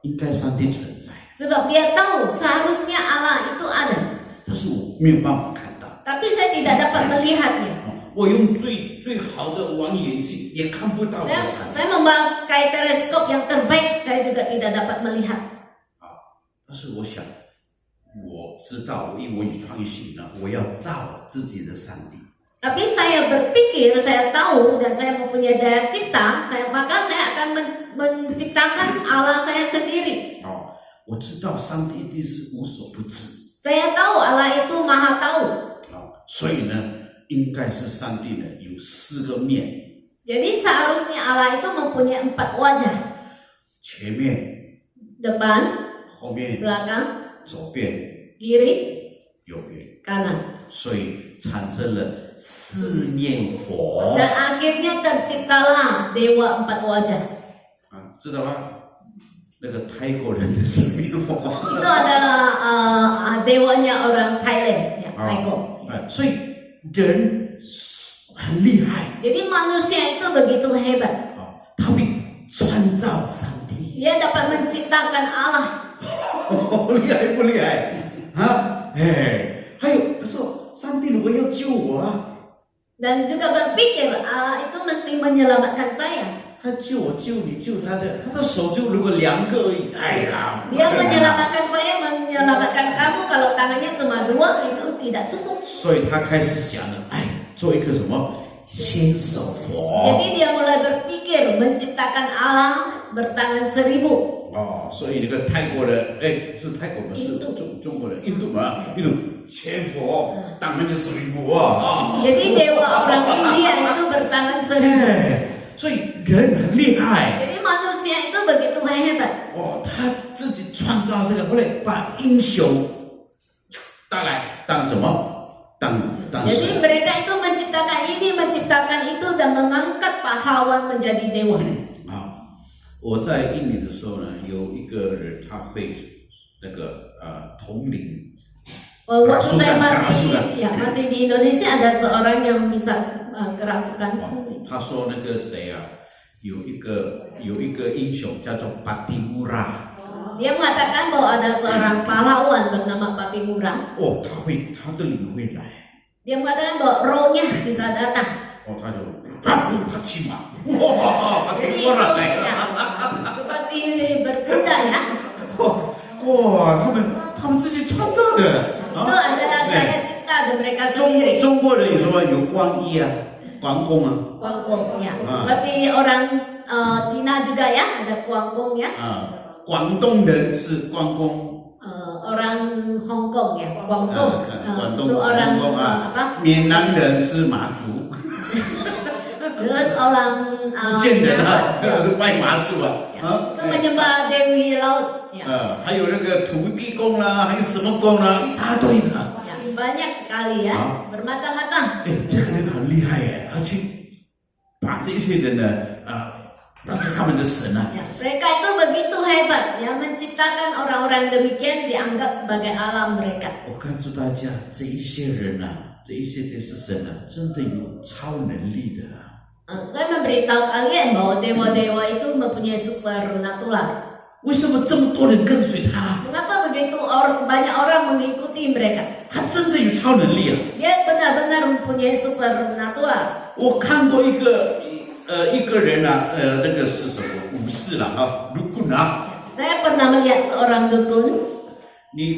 应该上帝存在， Sebab dia tahu seharusnya Allah itu ada. 但是我没有办法看到。 Tapi saya tidak dapat melihatnya. 我用最好的望远镜也看不到。 Saya memakai teleskop yang terbaik, saya juga tidak dapat melihat. 但是我想，我知道，因为我有创新了，我要造自己的上帝。 Tapi saya berpikir, saya tahu dan saya mempunyai daya cipta, maka saya akan menciptakan Allah saya sendiri. 我知道上帝一定是无所不知。 Saya tahu Allah itu maha tahu. 所以呢，应该是上帝呢有4个面。 Jadi seharusnya Allah itu mempunyai 4 wajah. 前面、 Depan, 后面、 belakang, 左边、 kiri, 右边， kanan. 所以产生了4面佛。 Dan akhirnya terciptalah dewa 4 wajah. 知道吗？那个泰国人的4面佛。 Itu adalah dewanya orang Thailand, ya, Thailand. 所以人很厉害。 Jadi manusia itu begitu hebat. 他会创造上帝。 Dia dapat menciptakan Allah. 厉害不厉害？还有说，上帝如果要救我啊， Dan juga berpikir Allah itu mesti menyelamatkan saya. 他救我救你救他的手就如果2个而已，哎呀， Dia menyelamatkan saya, menyelamatkan kamu. Kalau tangannya cuma 2 itu tidak cukup. 所以他开始想了，做一个什么千手佛。 Jadi dia mulai berpikir menciptakan Allah bertangan 1000. 所以那个泰国人，是泰国吗？是中国人，印度嘛，印度千佛，当然就是1佛啊。 Jadi dewa orang India itu bertangan 1000. 所以人很厉害。 Jadi manusia itu begitu hebat. 他自己创造这个，后来把英雄带来当什么？当 Jadi 神。 mereka itu menciptakan ini, menciptakan itu dan mengangkat pahlawan menjadi dewa. 我在印尼的时候呢，有一个人他会那个统领。 Waktu saya masih di Indonesia ada seorang yang bisa kerasukan. 他说那个谁啊，有一个英雄叫做巴蒂乌拉。 Dia mengatakan bahwa ada seorang pahlawan bernama Patimura. 他的灵会来。 Dia mengatakan bahwa rohnya bisa datang. 他骑马，巴蒂乌拉来了。 Seperti berkuda ya. 他们自己创造的。 Itu adalah daya cipta dari mereka sendiri. 中国人有什么有光义啊，关公啊。 Guanggong ya. Seperti orang Cina juga ya, ada Guanggong ya. 广东人是关公。 Orang Hong Kong ya, Guangdong. 广东 Itu orang 广东啊。 apa? 闽南人是马祖。 Terus orang 福建人啊，是拜马祖啊。 itu menyembah Dewi Laut. Ya. 还有那个土地公啦，还有什么公啦，一大堆的。 Ya, banyak sekali ya, bermacam-macam. 这个人很厉害耶，他去把这些人呢，当作他们的神啊。 Ya, mereka itu begitu hebat, ya menciptakan orang-orang demikian dianggap sebagai alam mereka. 我告诉大家，这一些人啊，这些神啊，真的有超能力的。 Saya memberitahu kalian bahwa dewa-dewa itu mempunyai supernatural. 为什么这么多人跟随他？ Mengapa begitu banyak orang mengikuti mereka? 他真的有超能力啊！ Dia benar-benar mempunyai supernatural. 我看过一个人啊，那个是什么武士啦啊，卢棍啊。 Saya pernah melihat seorang dukun.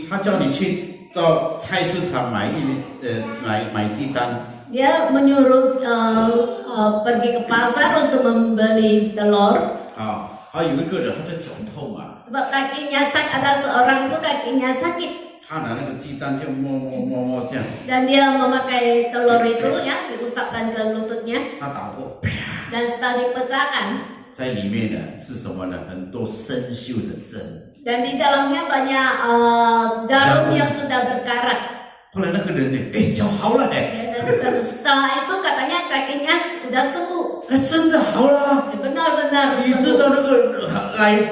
他叫你去到菜市场买鸡蛋。 Dia menyuruh pergi ke pasar untuk membeli telur. 还有一个人他的脚痛啊。 Sebab kakinya sakit, ada seorang itu kakinya sakit. 他拿那个鸡蛋就摸这样。 Dan dia memakai telur itu ya, diusapkan ke lututnya. 他打破， Dan setelah dipecahkan, 在里面呢是什么呢？很多生锈的针。 dan di dalamnya banyak jarum yang sudah berkarat. 后来那个人呢，脚好了Dan setelah itu katanya kakinya sudah sembuh. 真的好了。 Benar-benar 你知 sembuh. 道那个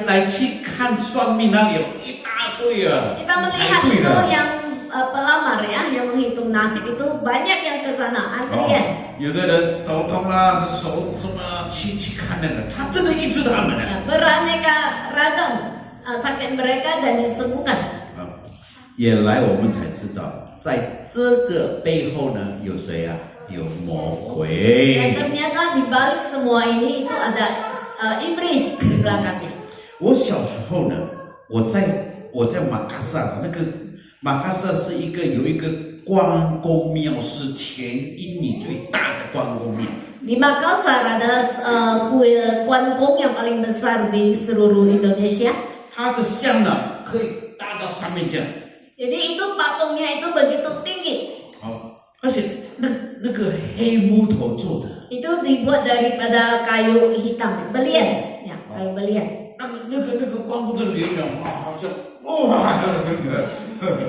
来去看算命那里有一大对呀， Kita 排 melihat 队 itu 了。 yang pelamar ya, yang menghitung nasib itu banyak yang ke sana antrian. 有的人头痛啦，手这么去看那个，他真的医治他们呢。 Ya, beraneka ragam sakit mereka dan disembuhkan. 也来我们才知道，在这个背后呢，有谁啊？有魔 Dan 鬼。 ternyata di balik semua ini itu ada iblis di belakangnya. 我小时候呢，我在马卡萨，那个马卡萨是有一个关公庙，是全英米最大的关公庙。 Di Makassar ada kuil Kuan Gong yang paling besar di seluruh Indonesia. 它的像呢，可以搭到上面这样。 Jadi itu patungnya itu begitu tinggi. 而且那个黑木头做的， Itu dibuat daripada kayu hitam, belian, ya, kayu belian. 那个关公的脸啊，好像哇，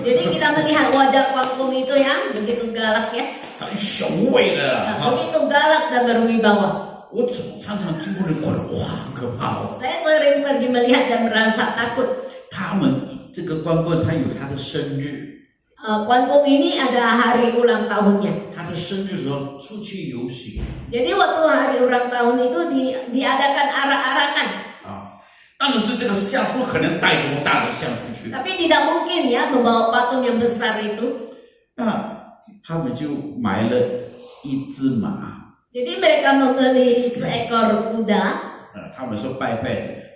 Jadi kita melihat wajah Kuan Gong itu yang begitu galak ya, 很雄伟的啊。 begitu galak dan berwibawa. 我常常经过那，哇，很可怕哦。 Saya sering pergi melihat dan merasa takut. 他们这个关公，他有他的生日， Kuan Gong ini ada hari ulang tahunnya. 他的生日时候出去游行 Jadi waktu hari ulang tahun itu diadakan arak-arakan. 啊。当然是这个像不可能带这么大的像出去， Tapi tidak mungkin ya membawa patung yang besar itu. 那他们就买了一只马， Jadi mereka membeli seekor kuda. 他们说拜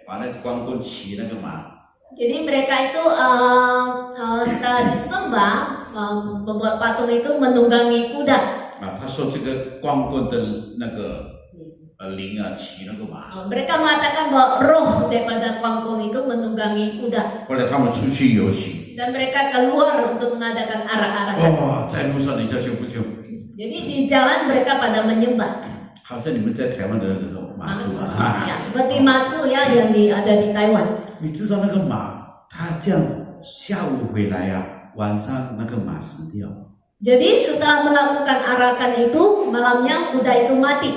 把那个关公骑那个马。 Jadi mereka itu setelah disembah membuat patung itu menunggangi kuda. 他说这个关公的那个灵啊，骑那个马。 Mereka mengatakan bahwa roh daripada Kuan Gong itu menunggangi kuda. 后来他们出去游行， Dan mereka keluar untuk mengadakan arak-arakan. 哇，在路上你叫凶不凶？ Jadi di jalan mereka pada menyembah. 好像你们在台湾的那个马祖 Ya, seperti macu ya yang ada di Taiwan. 你知道那个马，它这样下午回来呀、晚上那个马死掉。 Jadi setelah melakukan arakan itu, malamnya kuda itu mati.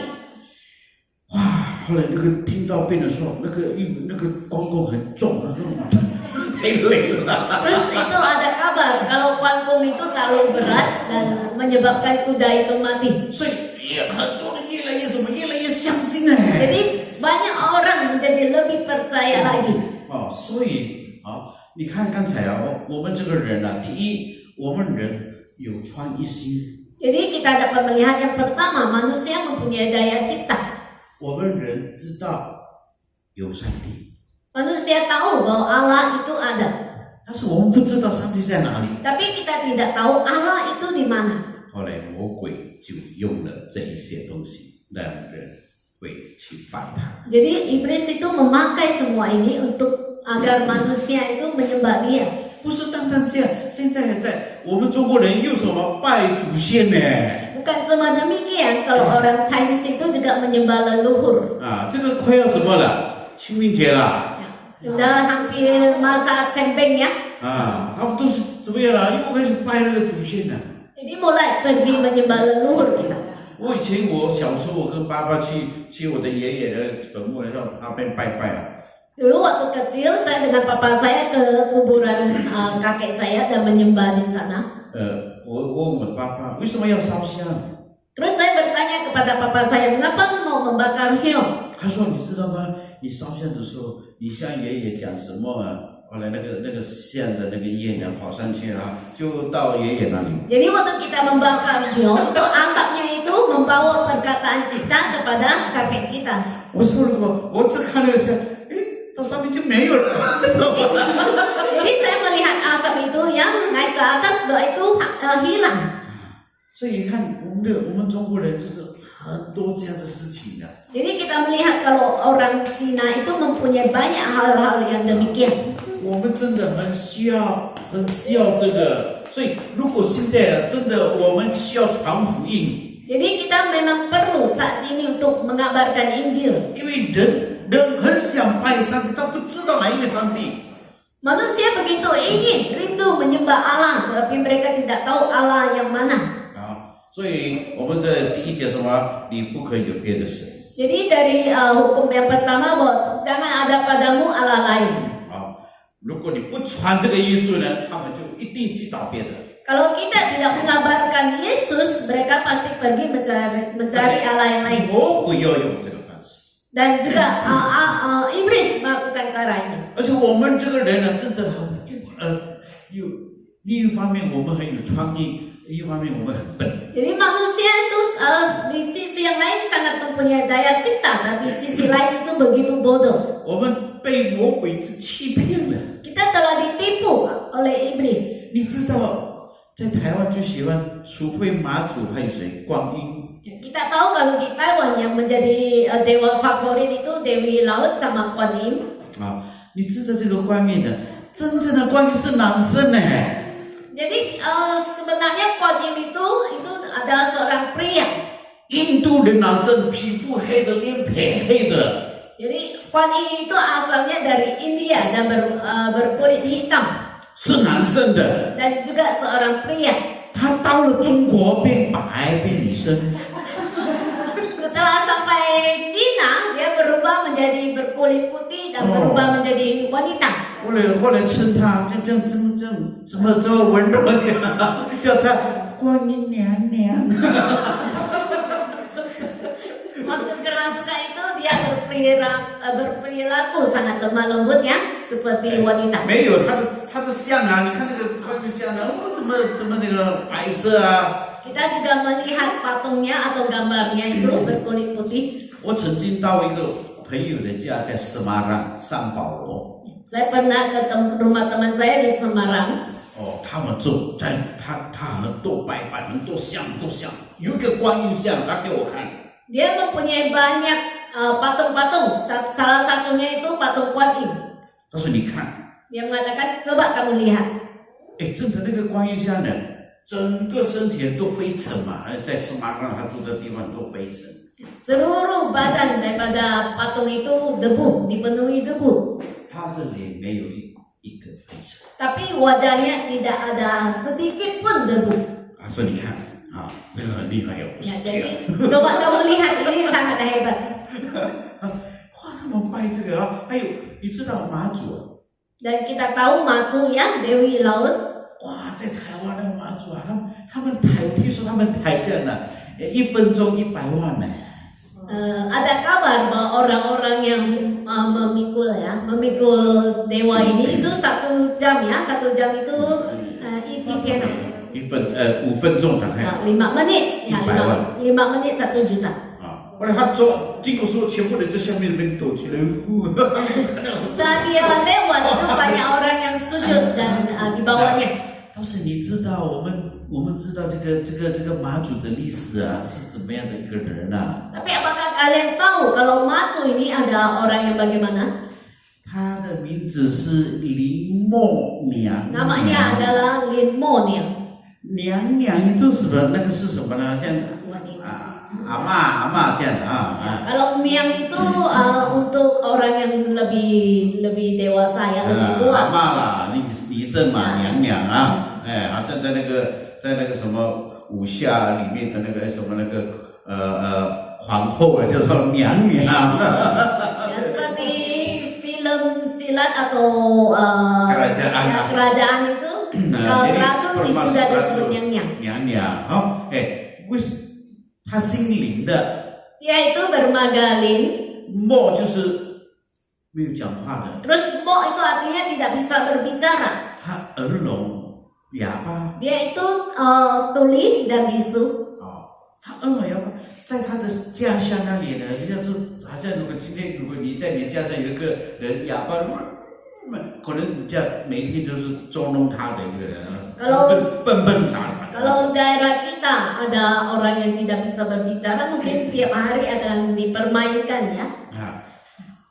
哇，后来那个听到病的时候，那个关公很重，那个马太累了。 Terus itu ada kabar kalau Kuan Gong itu terlalu berat dan menyebabkan kuda itu mati. 所以也很多人越来越相信呢。 Jadi banyak orang menjadi lebih percaya lagi. 所以你看刚才我们这个人啊，第一，我们人有穿一心， Jadi kita dapat melihat yang pertama manusia mempunyai daya cipta. 我们人知道有上帝， Manusia tahu bahwa Allah itu ada. 但是我们不知道上帝在哪里。 Tapi kita tidak tahu Allah itu di mana. 后来魔鬼就用了这一些东西，让人会去拜他。 Jadi iblis itu memakai semua ini untuk agar manusia itu menyembah dia. 不是单单这样，现在还在我们中国人又什么拜祖先呢？ Bukan cuma demikian, kalau orang Chinese itu juga menyembah leluhur. 这个快要什么了？清明节了。 Sudah hampir masa cempeng ya. 他们都是怎么样了？又开始拜那个祖先了。 Jadi mulai pergi menyembah leluhur kita. 我以前我小时候，我跟爸爸去我的爷爷的坟墓，然后那边拜啊。 Dulu waktu kecil saya dengan papa saya ke kuburan kakek saya dan menyembah di sana. 我问我爸爸为什么要烧香？ Terus saya bertanya kepada papa saya, mengapa mau membakar hiu? 他说你知道吗？你烧香的时候，你向爷爷讲什么啊？后来那个香的那个烟呢跑上去了，就到爷爷那里。 Jadi waktu kita membakar hiu, itu asapnya itu membawa perkataan kita kepada kakek kita. 我说我只看了一下，到上面就没有了。 Jadi saya melihat asap itu yang naik ke atas, doa itu hilang. 所以你看，我们中国人就是很多这样的事情的。 Jadi kita melihat kalau orang Cina itu mempunyai banyak hal-hal yang demikian. 我们真的很需要这个，所以如果现在真的我们需要传福音， Jadi kita memang perlu saat ini untuk mengabarkan Injil. 因为人很想拜上帝，他不知道哪一个上帝。 Manusia begitu ingin, rindu menyembah Allah, tetapi mereka tidak tahu Allah yang mana. 所以我们这第一节什么？你不可以有别的神。 Jadi dari hukum yang pertama bahwa jangan ada padamu Allah lain. 如果你不传这个耶稣呢，他们就一定去找别的。 Kalau kita tidak mengabarkan Yesus, mereka pasti pergi mencari Allah yang lain. 魔鬼要用这个方式， Dan juga iblis melakukan cara itu. 而且我们这个人呢，真的很有另一方面我们很有创意，另一方面我们很笨。 Jadi manusia itu di sisi yang lain sangat mempunyai daya cipta, tapi sisi lain itu begitu bodoh. 我们被魔鬼之欺骗了。 Kita telah ditipu oleh iblis. 你知道，在台湾最喜欢，除非马祖，还有谁？观音。 Kita tahu kalau di Taiwan yang menjadi dewa favorit itu Dewi Laut sama Kuan Yin. 啊，你知道这个观音呢？真正的观音是男生呢。 Jadi sebenarnya Kuan Yin itu adalah seorang pria. 印度的男生皮肤黑的，脸偏黑的。 Jadi Kuan Yin itu asalnya dari India dan berkulit hitam. 是男生的， Dan juga seorang pria. 他到了中国变白变女生， Setelah sampai Cina, dia berubah menjadi berkulit putih dan berubah menjadi wanita. 后来称他这么温柔些，叫他观音娘娘。 Waktu kerasukan itu dia berperilaku sangat lemah lembut ya, seperti wanita. 没有他的像啊，你看那个观音像啊，怎么那个白色啊？ Kita juga melihat patungnya atau gambarnya itu berkulit putih. 我曾经到一个朋友的家，在Semarang上保罗。 Saya pernah ke rumah teman saya di Semarang. 哦，他们做在他很多白板，很多像，有一个观音像，他给我看。 Dia mempunyai banyak patung-patung. Salah satunya itu patung Kuan Yin. 他说你看， Dia mengatakan, coba kamu lihat. 哎，真的那个观音像呢，整个身体都飞尘嘛，在Semarang他住的地方都飞尘。 Seluruh badan daripada patung itu debu, dipenuhi debu. 他的脸没有一个飞尘。 Tapi wajahnya tidak ada sedikit pun debu. 他说你看啊，这个很厉害哟。 Ya, jadi coba kamu lihat, ini sangat hebat. 哇，他们拜这个啊，还有你知道马祖啊？ Dan kita tahu Macu ya, Dewi Laut. 哇，在台湾的马祖啊，他们抬，听说他们抬这样的，1分钟100万呢。 Ada kabar bahwa orang-orang yang memikul dewa ini itu 1 jam ya, 1 jam itu5分钟大概。 5 menit ya, 5 menit 1 juta. 啊，后来他经过说，全部人在下面那边抖起来。 Setelah dia lewat itu banyak orang yang sujud dan di bawahnya. 但是你知道，我们知道这个马祖的历史啊，是怎么样的一个人啊？ Tapi apakah kalian tahu kalau Macu ini ada orang yang bagaimana? 他的名字是林默娘。 Namanya adalah Lin Mo Niang. 娘娘itu那个是什么呢？像阿嬷这样的啊。 Kalau Niang itu untuk orang yang lebih dewasa ya, lebih 阿 tua. 嬷啦，李胜嘛，娘娘啊，哎，好像在那个什么武侠里面的那个什么那个皇后啊，叫做娘娘。 Ya, seperti film silat atau kerajaan itu, kalau ratu itu juga disebut Niang. 娘娘，好，哎，她姓林的， Dia itu bermaga Lin. 默就是没有讲话的， Terus Mo itu artinya tidak bisa berbicara. 她耳聋哑巴。 Dia itu tuli dan bisu. 他耳聋哑巴，在他的家乡那里呢，人家说好像如果今天如果你在你家乡有一个人哑巴，可能你家每一天就是捉弄他的一个人， 笨傻傻。 Kalau daerah kita ada orang yang tidak bisa berbicara, mungkin tiap hari akan dipermainkan ya. 啊，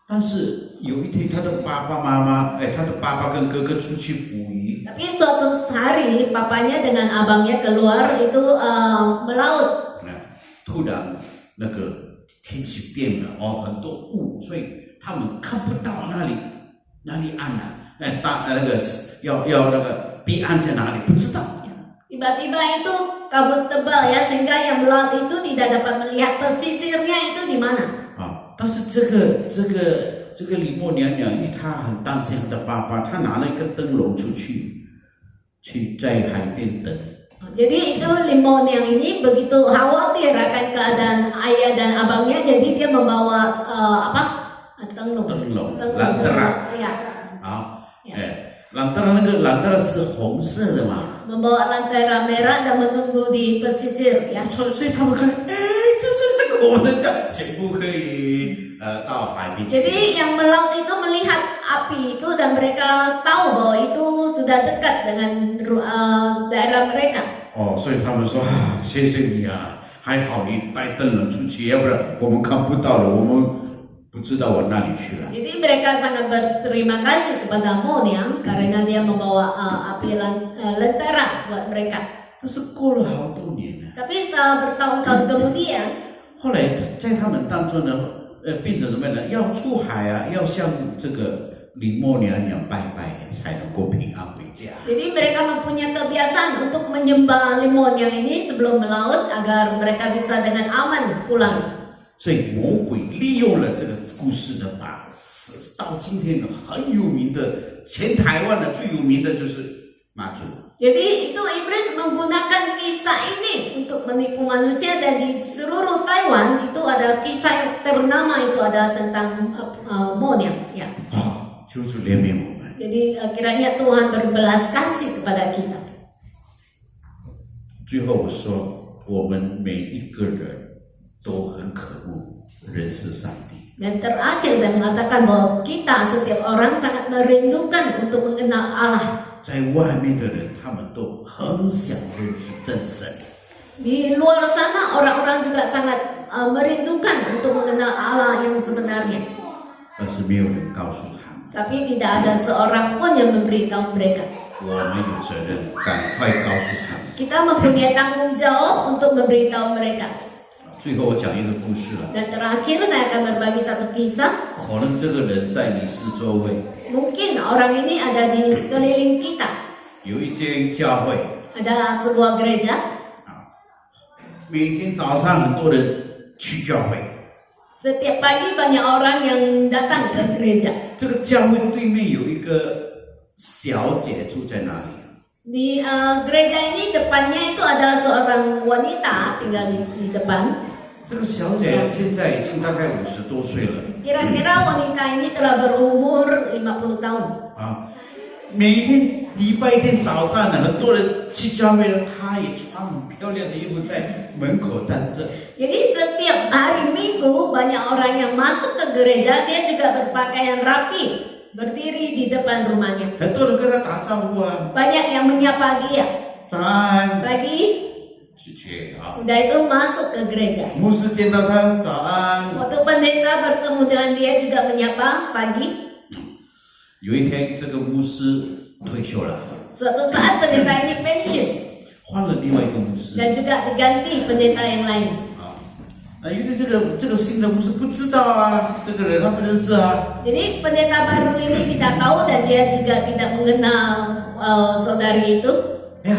但是有一天他的爸爸妈妈，他的爸爸跟哥哥出去捕鱼， Tapi suatu hari papanya dengan abangnya keluar itu melaut. 突然那个天气变了哦，很多雾，所以他们看不到哪里岸了，那个要那个彼岸在哪里不知道。 Tiba-tiba itu kabut tebal ya, sehingga yang melaut itu tidak dapat melihat pesisirnya itu di mana. 啊，但是这个这个李默娘娘，因为她很担心她的爸爸，她拿了一个灯笼出去在海边等。 Jadi itu Limoniang ini begitu khawatir akan keadaan ayah dan abangnya, jadi dia membawa tenglong. Lantera. Ya. 好， Ya. 哎，lantera 那个 lantera 是红色的嘛， Membawa lantera merah dan menunggu di pesisir, ya. 所以他们看，哎，就是那个我们的家全部可以到海边去。 Jadi yang melaut itu melihat api itu dan mereka tahu bahwa itu sudah dekat dengan daerah mereka. 哦，所以他们说啊，谢谢你啊，还好你带灯笼出去，要不然我们看不到了，我们不知道往哪里去了。 Jadi mereka sangat berterima kasih kepada Moniang karena dia membawa api lentera buat mereka. 但是过了好多年了， Tapi setelah bertahun-tahun kemudian, 后来在他们当中呢，变成什么呢？要出海啊，要向这个李默娘娘拜拜，才能够平安回家。 jadi mereka mempunyai kebiasaan untuk menyembah Limoniang ini sebelum melaut agar mereka bisa dengan aman pulang. 所以魔鬼利用了这个故事呢，把到今天呢很有名的，全台湾的最有名的就是妈祖。 Jadi itu iblis menggunakan kisah ini untuk menipu manusia, dan di seluruh Taiwan itu ada kisah yang ternama itu ada tentang Moniang, ya. 啊，求主怜悯我们。 Jadi kiranya Tuhan berbelas kasih kepada kita. 最后我说，我们每一个人都很渴慕认识上帝。 Dan terakhir saya mengatakan bahwa kita setiap orang sangat merindukan untuk mengenal Allah. 在外面的人，他们都很想认识真神。 Di luar sana orang-orang juga sangat merindukan untuk mengenal Allah yang sebenarnya. 但是没有人告诉他们， Tapi tidak ada seorang pun yang memberitahu mereka. 我们有责任赶快告诉他们。 Kita mempunyai tanggung jawab untuk memberitahu mereka. 最后我讲一个故事了， Dan terakhir saya akan berbagi satu kisah. 可能这个人在你四周围， Mungkin orang ini ada di sekeliling kita. 有一间教会 Ada sebuah gereja. 啊，每天早上很多人去教会， Setiap pagi banyak orang yang datang ke gereja. 这个教会对面有一个小姐住在那里。 Di gereja ini depannya itu ada seorang wanita tinggal di depan. 这个小姐现在已经大概50多岁了 Kira-kira wanita ini telah berumur 50 tahun. 啊。每一天礼拜天早上呢，很多人去教会呢，她也穿很漂亮的衣服在门口站着。 Jadi setiap hari Minggu banyak orang yang masuk ke gereja, dia juga berpakaian rapi, berdiri di depan rumahnya. 很多人跟她打招呼啊， Banyak yang menyapa dia. 早安， Pagi, 去啊。 udah itu masuk ke gereja. 牧师见到她，早安。 Waktu pendeta bertemu dengan dia juga menyapa pagi. 有一天，这个牧师退休了， Suatu saat pendeta ini pensiun 换了另外一个牧师 dan juga diganti pendeta yang lain. 啊。因为这个新的牧师不知道啊，这个人他不认识啊。 Jadi pendeta baru ini tidak tahu dan dia juga tidak mengenal saudari itu. 哎呀，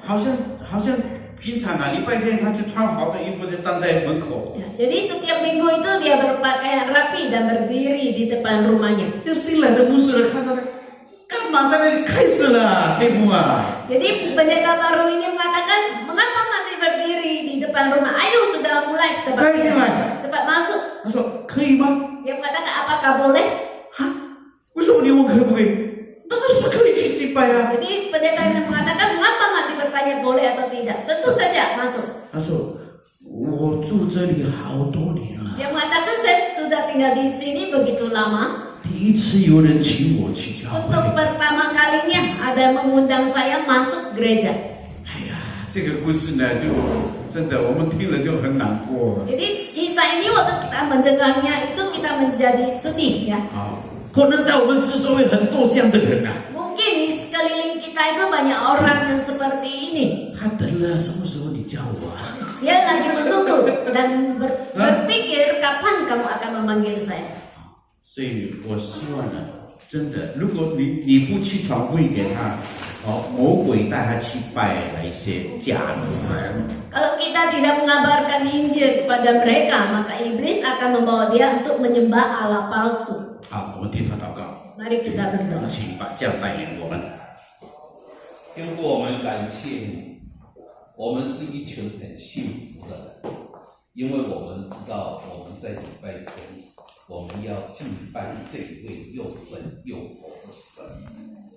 好像平常啊，礼拜天他就穿好的衣服就站在门口。 Ya, jadi setiap minggu itu dia berpakaian rapi dan berdiri di depan rumahnya. 这新来的牧师呢，看到他，干嘛在那里开始了这幕啊？ Jadi pendeta baru ini mengatakan, mengapa masih berdiri di depan rumah? Ayo sudah mulai, cepat masuk. 他说可以吗？ Dia mengatakan, apakah boleh? 啊，为什么你问可不可以？当然是可以去礼拜啊。 Jadi pendeta ini mengatakan, mengapa masih bertanya boleh atau tidak? Tentu saja masuk. 他说我住这里好多年了， Dia mengatakan, saya sudah tinggal di sini begitu lama. 第一次有人请我去教 Untuk 会。 pertama kalinya ada yang mengundang saya masuk gereja. 哎呀，这个故事呢，就真的我们听了就很难过 Jadi kisah ini waktu kita mendengarnya itu kita menjadi sedih ya. 啊。可能在我们四周围很多这样的人啊， Mungkin di sekeliling kita itu banyak orang yang seperti ini. 他等了什么时候你叫我啊？ Dia lagi menunggu dan berpikir kapan kamu akan memanggil saya. 所以我希望呢，真的，如果你不去传福音给他，魔鬼带他去拜那一些假神。 Kalau kita tidak mengabarkan Injil kepada mereka, maka iblis akan membawa dia untuk menyembah Allah palsu. 好，我们低头祷告， Mari kita berdoa. 请把这样带领我们。天父，我们感谢你，我们是一群很幸福的人，因为我们知道我们在礼拜天，我们要敬拜这位又真又活的神。